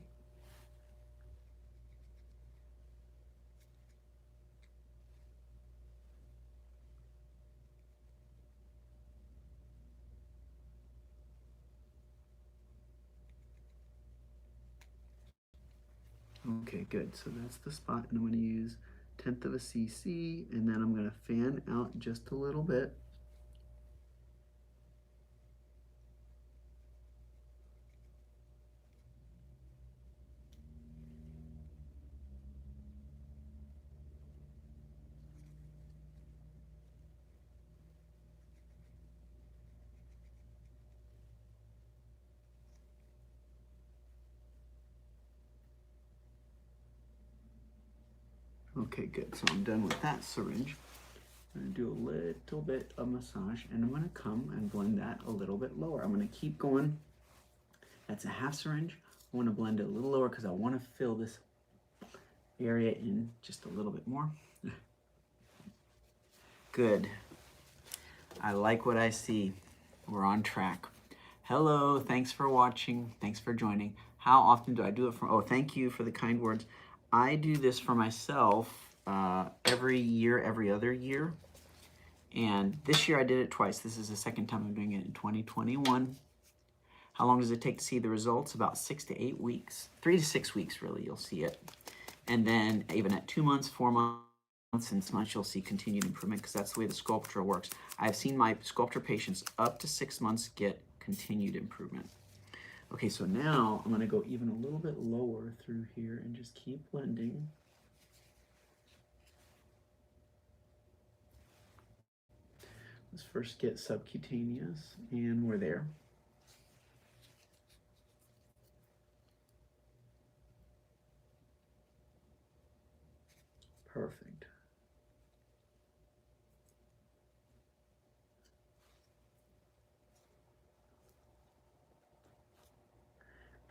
Speaker 1: Okay, good. So that's the spot, and I'm going to use 1/10 of a cc, and then I'm going to fan out just a little bit. Okay, good. So I'm done with that syringe. I'm going to do a little bit of massage, and I'm going to come and blend that a little bit lower. I'm going to keep going. That's a half syringe. I want to blend it a little lower because I want to fill this area in just a little bit more. Good. I like what I see. We're on track. Hello, thanks for watching. Thanks for joining. How often do I do it for? Oh, thank you for the kind words. I do this for myself every year, every other year. And this year I did it twice. This is the second time I'm doing it in 2021. How long does it take to see the results? About 6 to 8 weeks. 3 to 6 weeks, really, you'll see it. And then even at 2 months, 4 months, and 6 months, you'll see continued improvement because that's the way the Sculptra works. I've seen my Sculptra patients up to 6 months get continued improvement. Okay, so now I'm going to go even a little bit lower through here and just keep blending. Let's first get subcutaneous, and we're there. Perfect.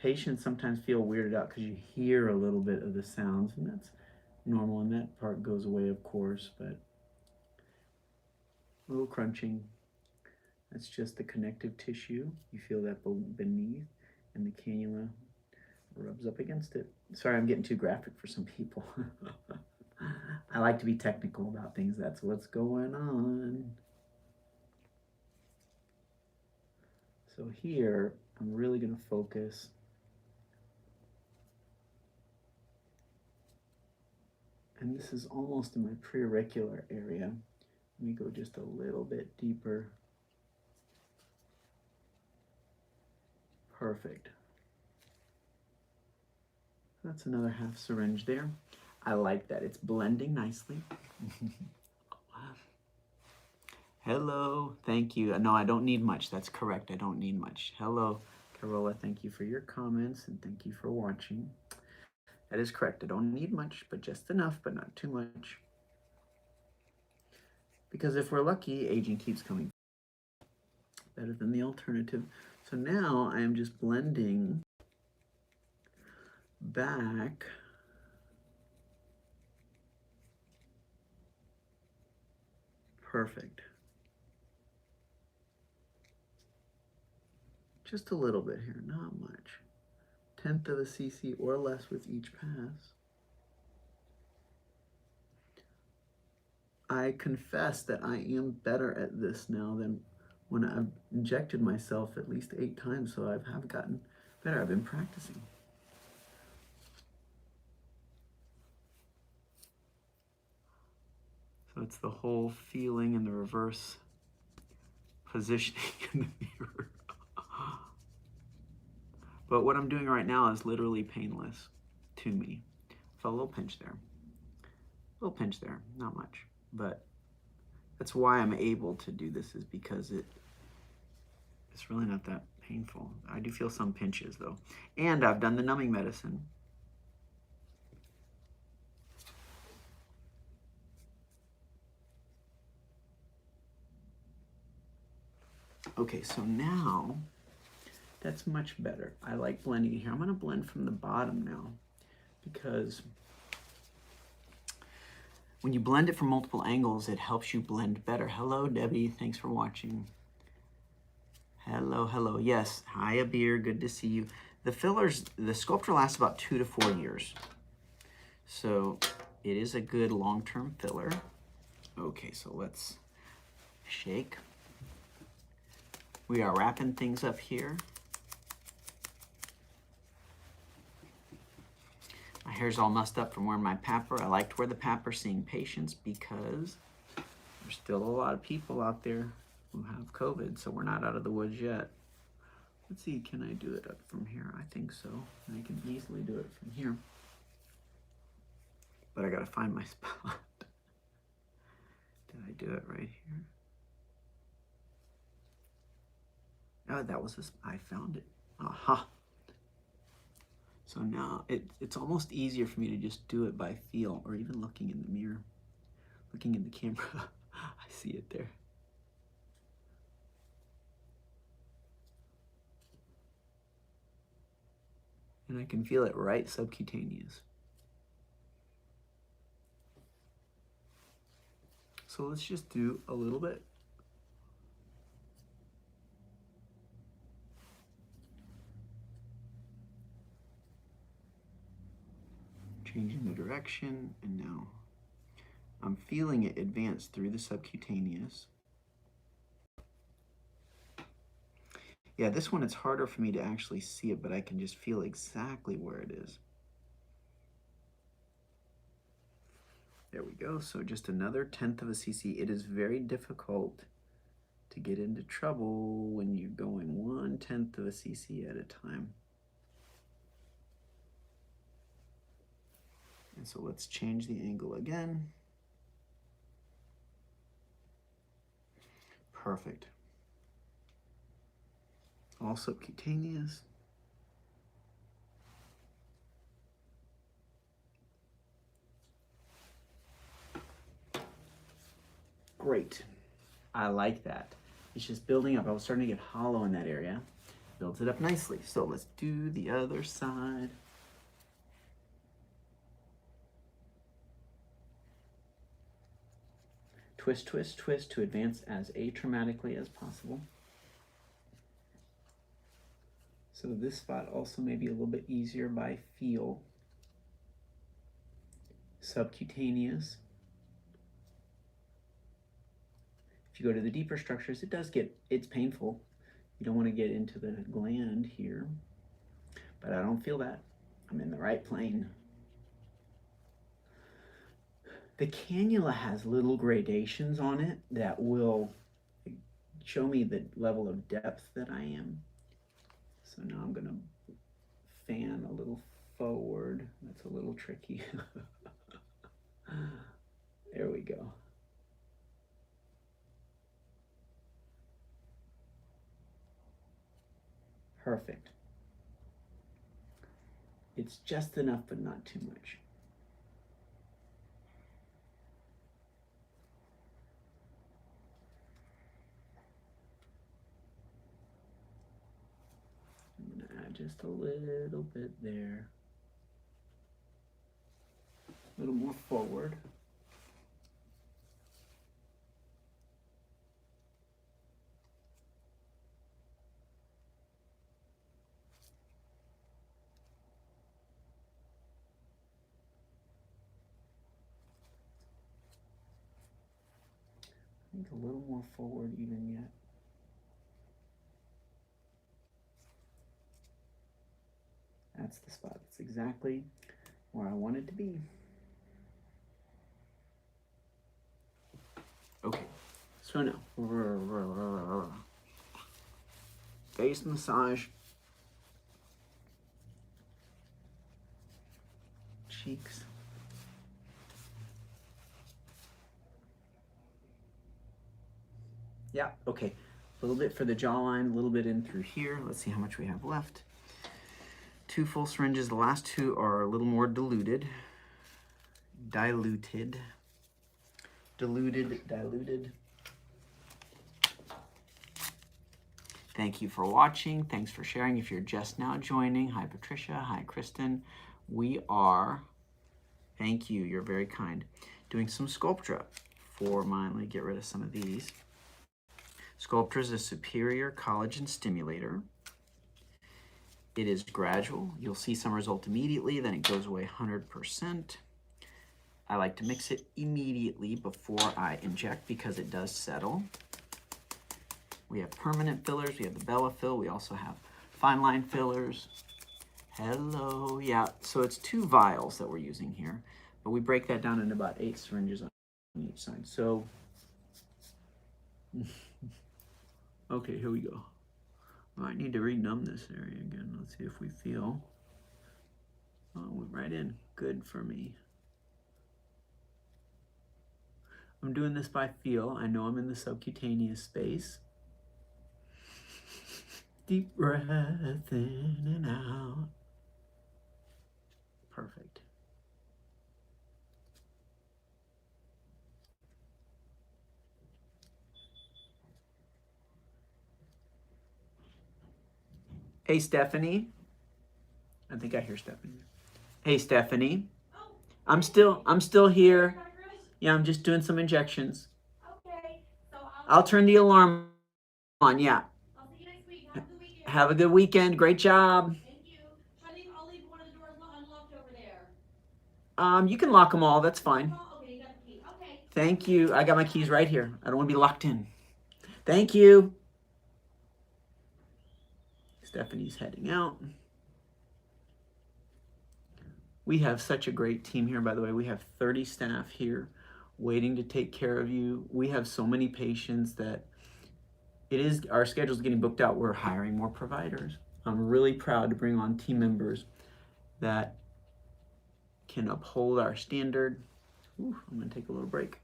Speaker 1: Patients sometimes feel weirded out because you hear a little bit of the sounds, and that's normal, and that part goes away, of course, but a little crunching. That's just the connective tissue. You feel that beneath, and the cannula rubs up against it. Sorry, I'm getting too graphic for some people. I like to be technical about things. That's what's going on. So here, I'm really going to focus and this is almost in my preauricular area. Let me go just a little bit deeper. Perfect. That's another half syringe there. I like that. It's blending nicely. Hello, thank you. No, I don't need much. That's correct. I don't need much. Hello, Carola. Thank you for your comments and thank you for watching. That is correct. I don't need much, but just enough, but not too much. Because if we're lucky, aging keeps coming better than the alternative. So now I am just blending back perfect. Just a little bit here, not much. 1/10 of a cc or less with each pass. I confess that I am better at this now than when I've injected myself at least 8 times, so I have gotten better. I've been practicing. So it's the whole feeling and the reverse positioning in the mirror. But what I'm doing right now is literally painless to me. Felt a little pinch there. A little pinch there, not much. But that's why I'm able to do this, is because it's really not that painful. I do feel some pinches though. And I've done the numbing medicine. Okay, so now that's much better. I like blending it here. I'm gonna blend from the bottom now, because when you blend it from multiple angles, it helps you blend better. Hello, Debbie, thanks for watching. Hello, hello, yes, hi Abir, good to see you. The fillers, the Sculptra lasts about 2 to 4 years. So it is a good long-term filler. Okay, so let's shake. We are wrapping things up here. My hair's all messed up from wearing my papper. I like to wear the papper seeing patients because there's still a lot of people out there who have COVID, so we're not out of the woods yet. Let's see, can I do it up from here? I think so. I can easily do it from here. But I gotta find my spot. Did I do it right here? Oh, that was this, I found it. Aha. So now it's almost easier for me to just do it by feel, or even looking in the mirror, looking in the camera. I see it there. And I can feel it right subcutaneous. So let's just do a little bit. Changing the direction, and now I'm feeling it advance through the subcutaneous. Yeah, this one, it's harder for me to actually see it, but I can just feel exactly where it is. There we go. So just another 1/10 of a cc. It is very difficult to get into trouble when you're going 1/10 of a cc at a time. And so let's change the angle again. Perfect. All subcutaneous. Great. I like that. It's just building up. I was starting to get hollow in that area. Builds it up nicely. So let's do the other side. Twist, twist, twist to advance as atraumatically as possible. So this spot also may be a little bit easier by feel. Subcutaneous. If you go to the deeper structures, it's painful. You don't want to get into the gland here, but I don't feel that. I'm in the right plane. The cannula has little gradations on it that will show me the level of depth that I am. So now I'm gonna fan a little forward. That's a little tricky. There we go. Perfect. It's just enough, but not too much. I'm gonna add just a little bit there. A little more forward. I think a little more forward even yet. That's the spot. That's exactly where I want it to be. Okay, so now, face massage, cheeks. Yeah, okay. A little bit for the jawline, a little bit in through here. Let's see how much we have left. 2 full syringes. The last 2 are a little more diluted. Diluted. Thank you for watching. Thanks for sharing. If you're just now joining, hi Patricia, hi Kristen. We are, thank you, you're very kind, doing some Sculptra for mine. Let me get rid of some of these. Sculptra is a superior collagen stimulator. It is gradual. You'll see some result immediately, then it goes away 100%. I like to mix it immediately before I inject because it does settle. We have permanent fillers. We have the Bella fill. We also have fine line fillers. Hello. Yeah, so it's 2 vials that we're using here, but we break that down into about 8 syringes on each side. So, okay, here we go. I need to renumb this area again. Let's see if we feel. Oh, it went right in. Good for me. I'm doing this by feel. I know I'm in the subcutaneous space. Deep breath in and out. Perfect. Hey, Stephanie. I think I hear Stephanie. Hey, Stephanie. Oh, I'm still here. Yeah, I'm just doing some injections. Okay. So I'll turn the alarm on. Yeah. I'll see you next week. Have a good weekend. Have a good weekend. Great job. Thank you. I'll leave one of the doors unlocked over there. You can lock them all. That's fine. Okay, you got the key. Okay. Thank you. I got my keys right here. I don't want to be locked in. Thank you. Stephanie's heading out. We have such a great team here, by the way. We have 30 staff here waiting to take care of you. We have so many patients that our schedule is getting booked out. We're hiring more providers. I'm really proud to bring on team members that can uphold our standard. Ooh, I'm gonna take a little break.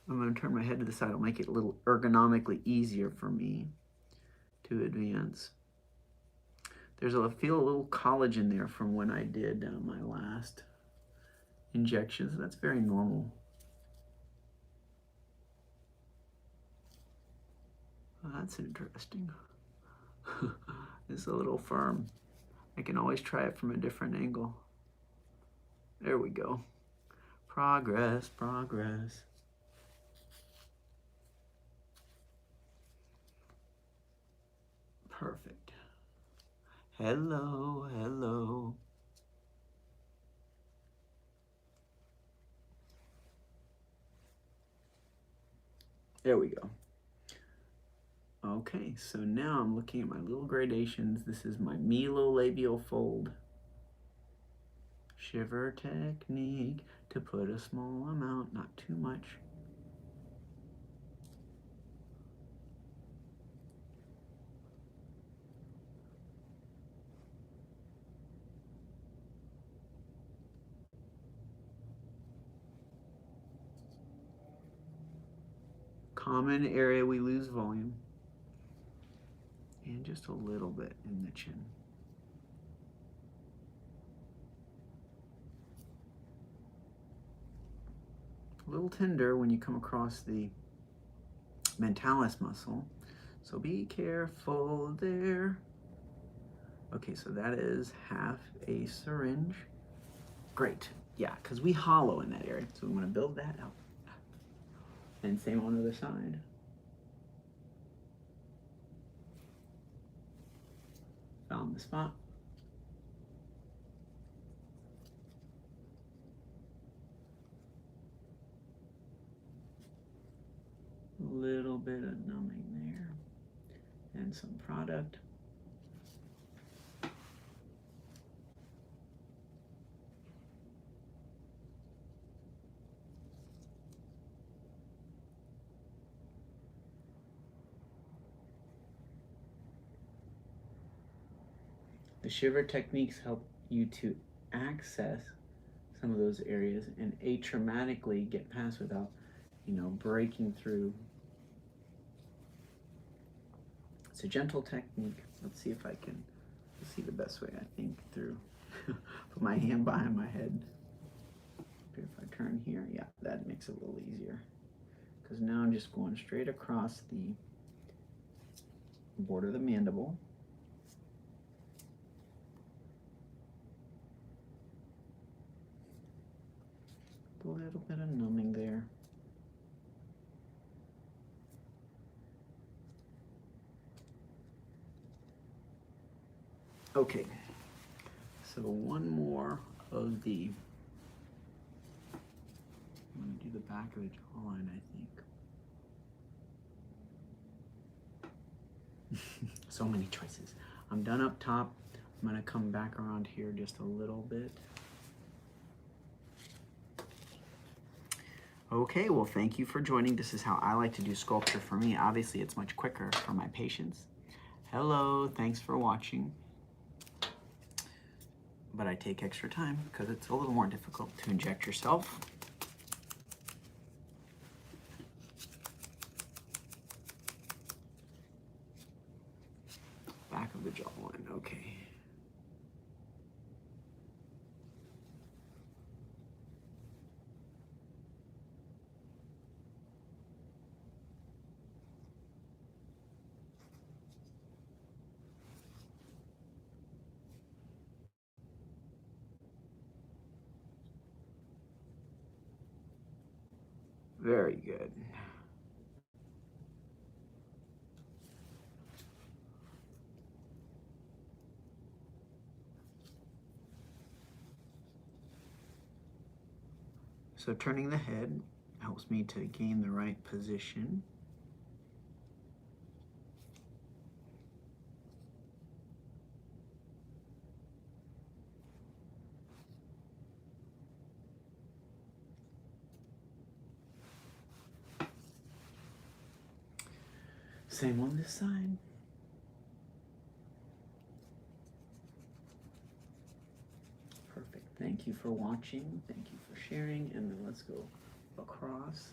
Speaker 1: I'm gonna turn my head to the side. It'll make it a little ergonomically easier for me to advance. Feel a little collagen there from when I did my last injections. That's very normal. Oh, that's interesting. It's a little firm. I can always try it from a different angle. There we go. Progress, progress. Perfect. Hello, hello. There we go. Okay, so now I'm looking at my little gradations. This is my melolabial fold. Shiver technique to put a small amount, not too much. Common area we lose volume. and just a little bit in the chin. A little tender when you come across the mentalis muscle, so be careful there. Okay, so that is half a syringe. Great, yeah, because we hollow in that area, so we want to build that out. And same on the other side. Found the spot. A little bit of numbing there, and some product. The shiver techniques help you to access some of those areas and atraumatically get past without, breaking through. It's a gentle technique. Let's see if I can see the best way, I think, through. Put my hand behind my head. If I turn here, yeah, that makes it a little easier. Because now I'm just going straight across the border of the mandible. A little bit of numbing there. Okay, so one more of the, I'm going to do the back of the jawline, I think. So many choices. I'm done up top. I'm going to come back around here just a little bit. Okay, well, thank you for joining. This is how I like to do Sculptra for me. Obviously, it's much quicker for my patients. Hello, thanks for watching. But I take extra time because it's a little more difficult to inject yourself. Back of the jawline, okay. Very good. So turning the head helps me to gain the right position. Same on this side. Perfect. Thank you for watching. Thank you for sharing. And then let's go across.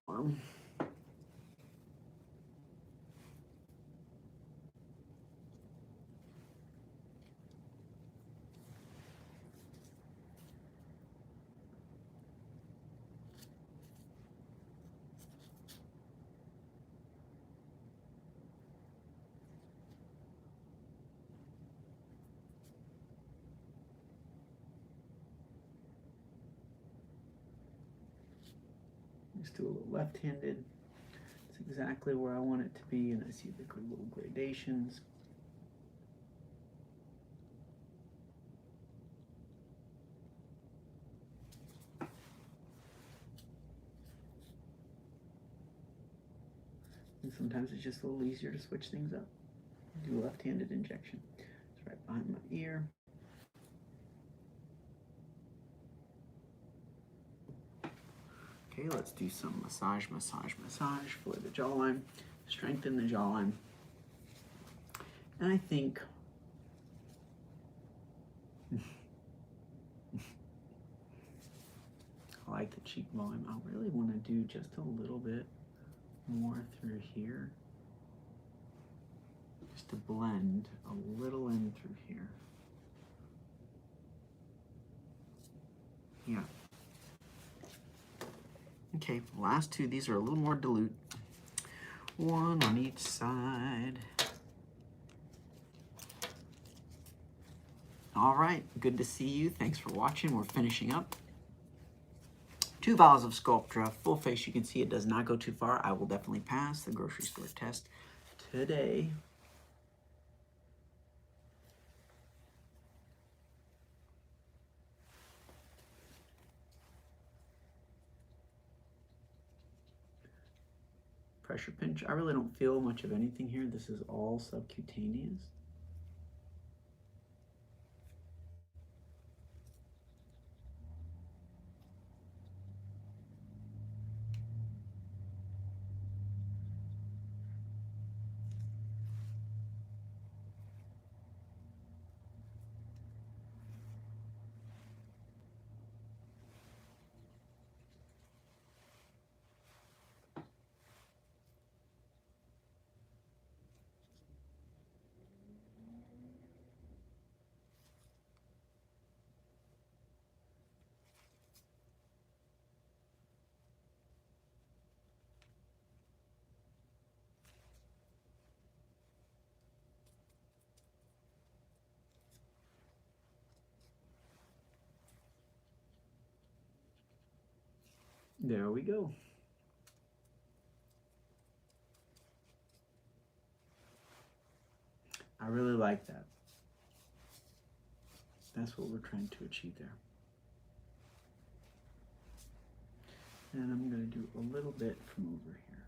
Speaker 1: Arm. Let's do a little left-handed. It's exactly where I want it to be, and I see the little gradations. And sometimes it's just a little easier to switch things up. Do a left-handed injection. It's right behind my ear. Okay, let's do some massage for the jawline. Strengthen the jawline. And I think I like the cheek volume. I really want to do just a little bit more through here. Just to blend a little in through here. Yeah. Okay, last two. These are a little more dilute. One on each side. All right, good to see you. Thanks for watching. We're finishing up. 2 vials of Sculptra, full face. You can see it does not go too far. I will definitely pass the grocery store test today. Pressure pinch. I really don't feel much of anything here. This is all subcutaneous. There we go. I really like that. That's what we're trying to achieve there. And I'm going to do a little bit from over here.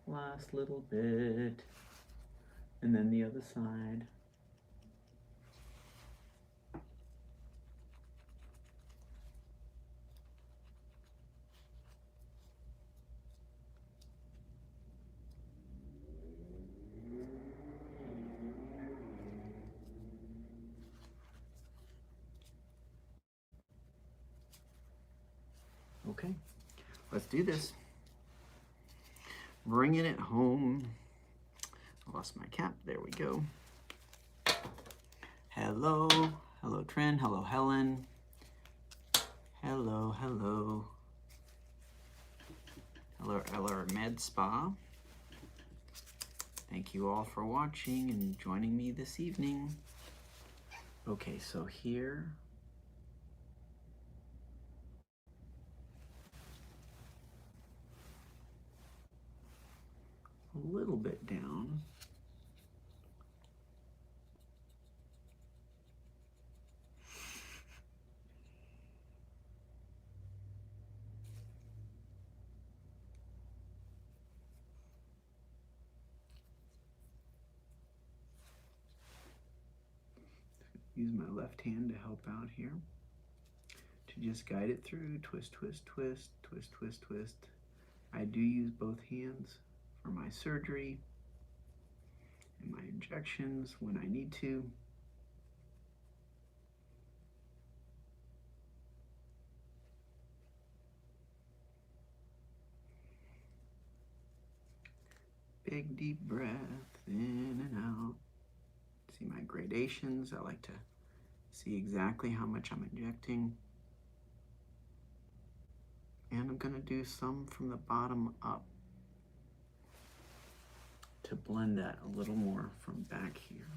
Speaker 1: Last little bit. And then the other side. Okay, let's do this. Bringing it home. I lost my cap. There we go. Hello. Hello, Trin. Hello, Helen. Hello, hello. Hello, LR Med Spa. Thank you all for watching and joining me this evening. Okay, so here. A little bit down. Use my left hand to help out here. To just guide it through. Twist, twist, twist, twist, twist, twist. I do use both hands for my surgery and my injections when I need to. Big deep breath in and out. See my gradations. I like to see exactly how much I'm injecting. And I'm going to do some from the bottom up to blend that a little more from back here.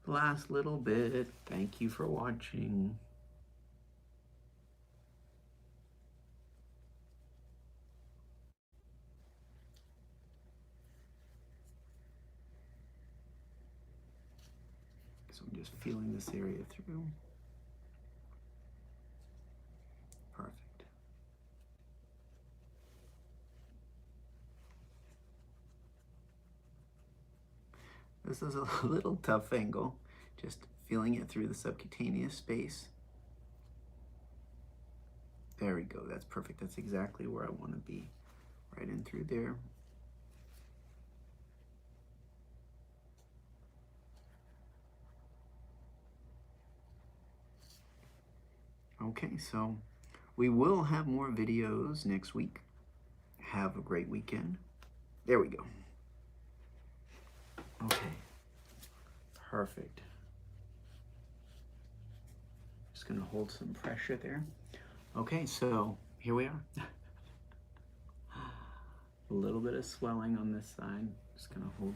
Speaker 1: Last little bit. Thank you for watching. So I'm just feeling this area through. Perfect. This is a little tough angle, just feeling it through the subcutaneous space. There we go, that's perfect. That's exactly where I want to be, right in through there. Okay, so we will have more videos next week. Have a great weekend. There we go. Okay, perfect. Just gonna hold some pressure there. Okay, so here we are. A little bit of swelling on this side. Just gonna hold.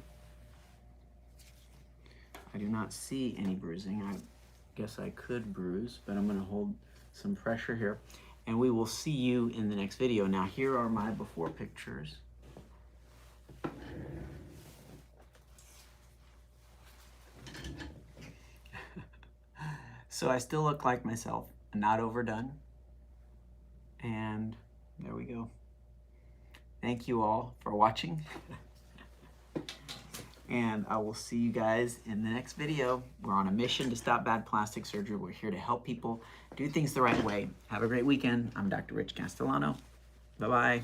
Speaker 1: I do not see any bruising. I guess I could bruise, but I'm gonna hold some pressure here. And we will see you in the next video. Now here are my before pictures. So I still look like myself, not overdone. And there we go. Thank you all for watching. And I will see you guys in the next video. We're on a mission to stop bad plastic surgery. We're here to help people do things the right way. Have a great weekend. I'm Dr. Rich Castellano. Bye-bye.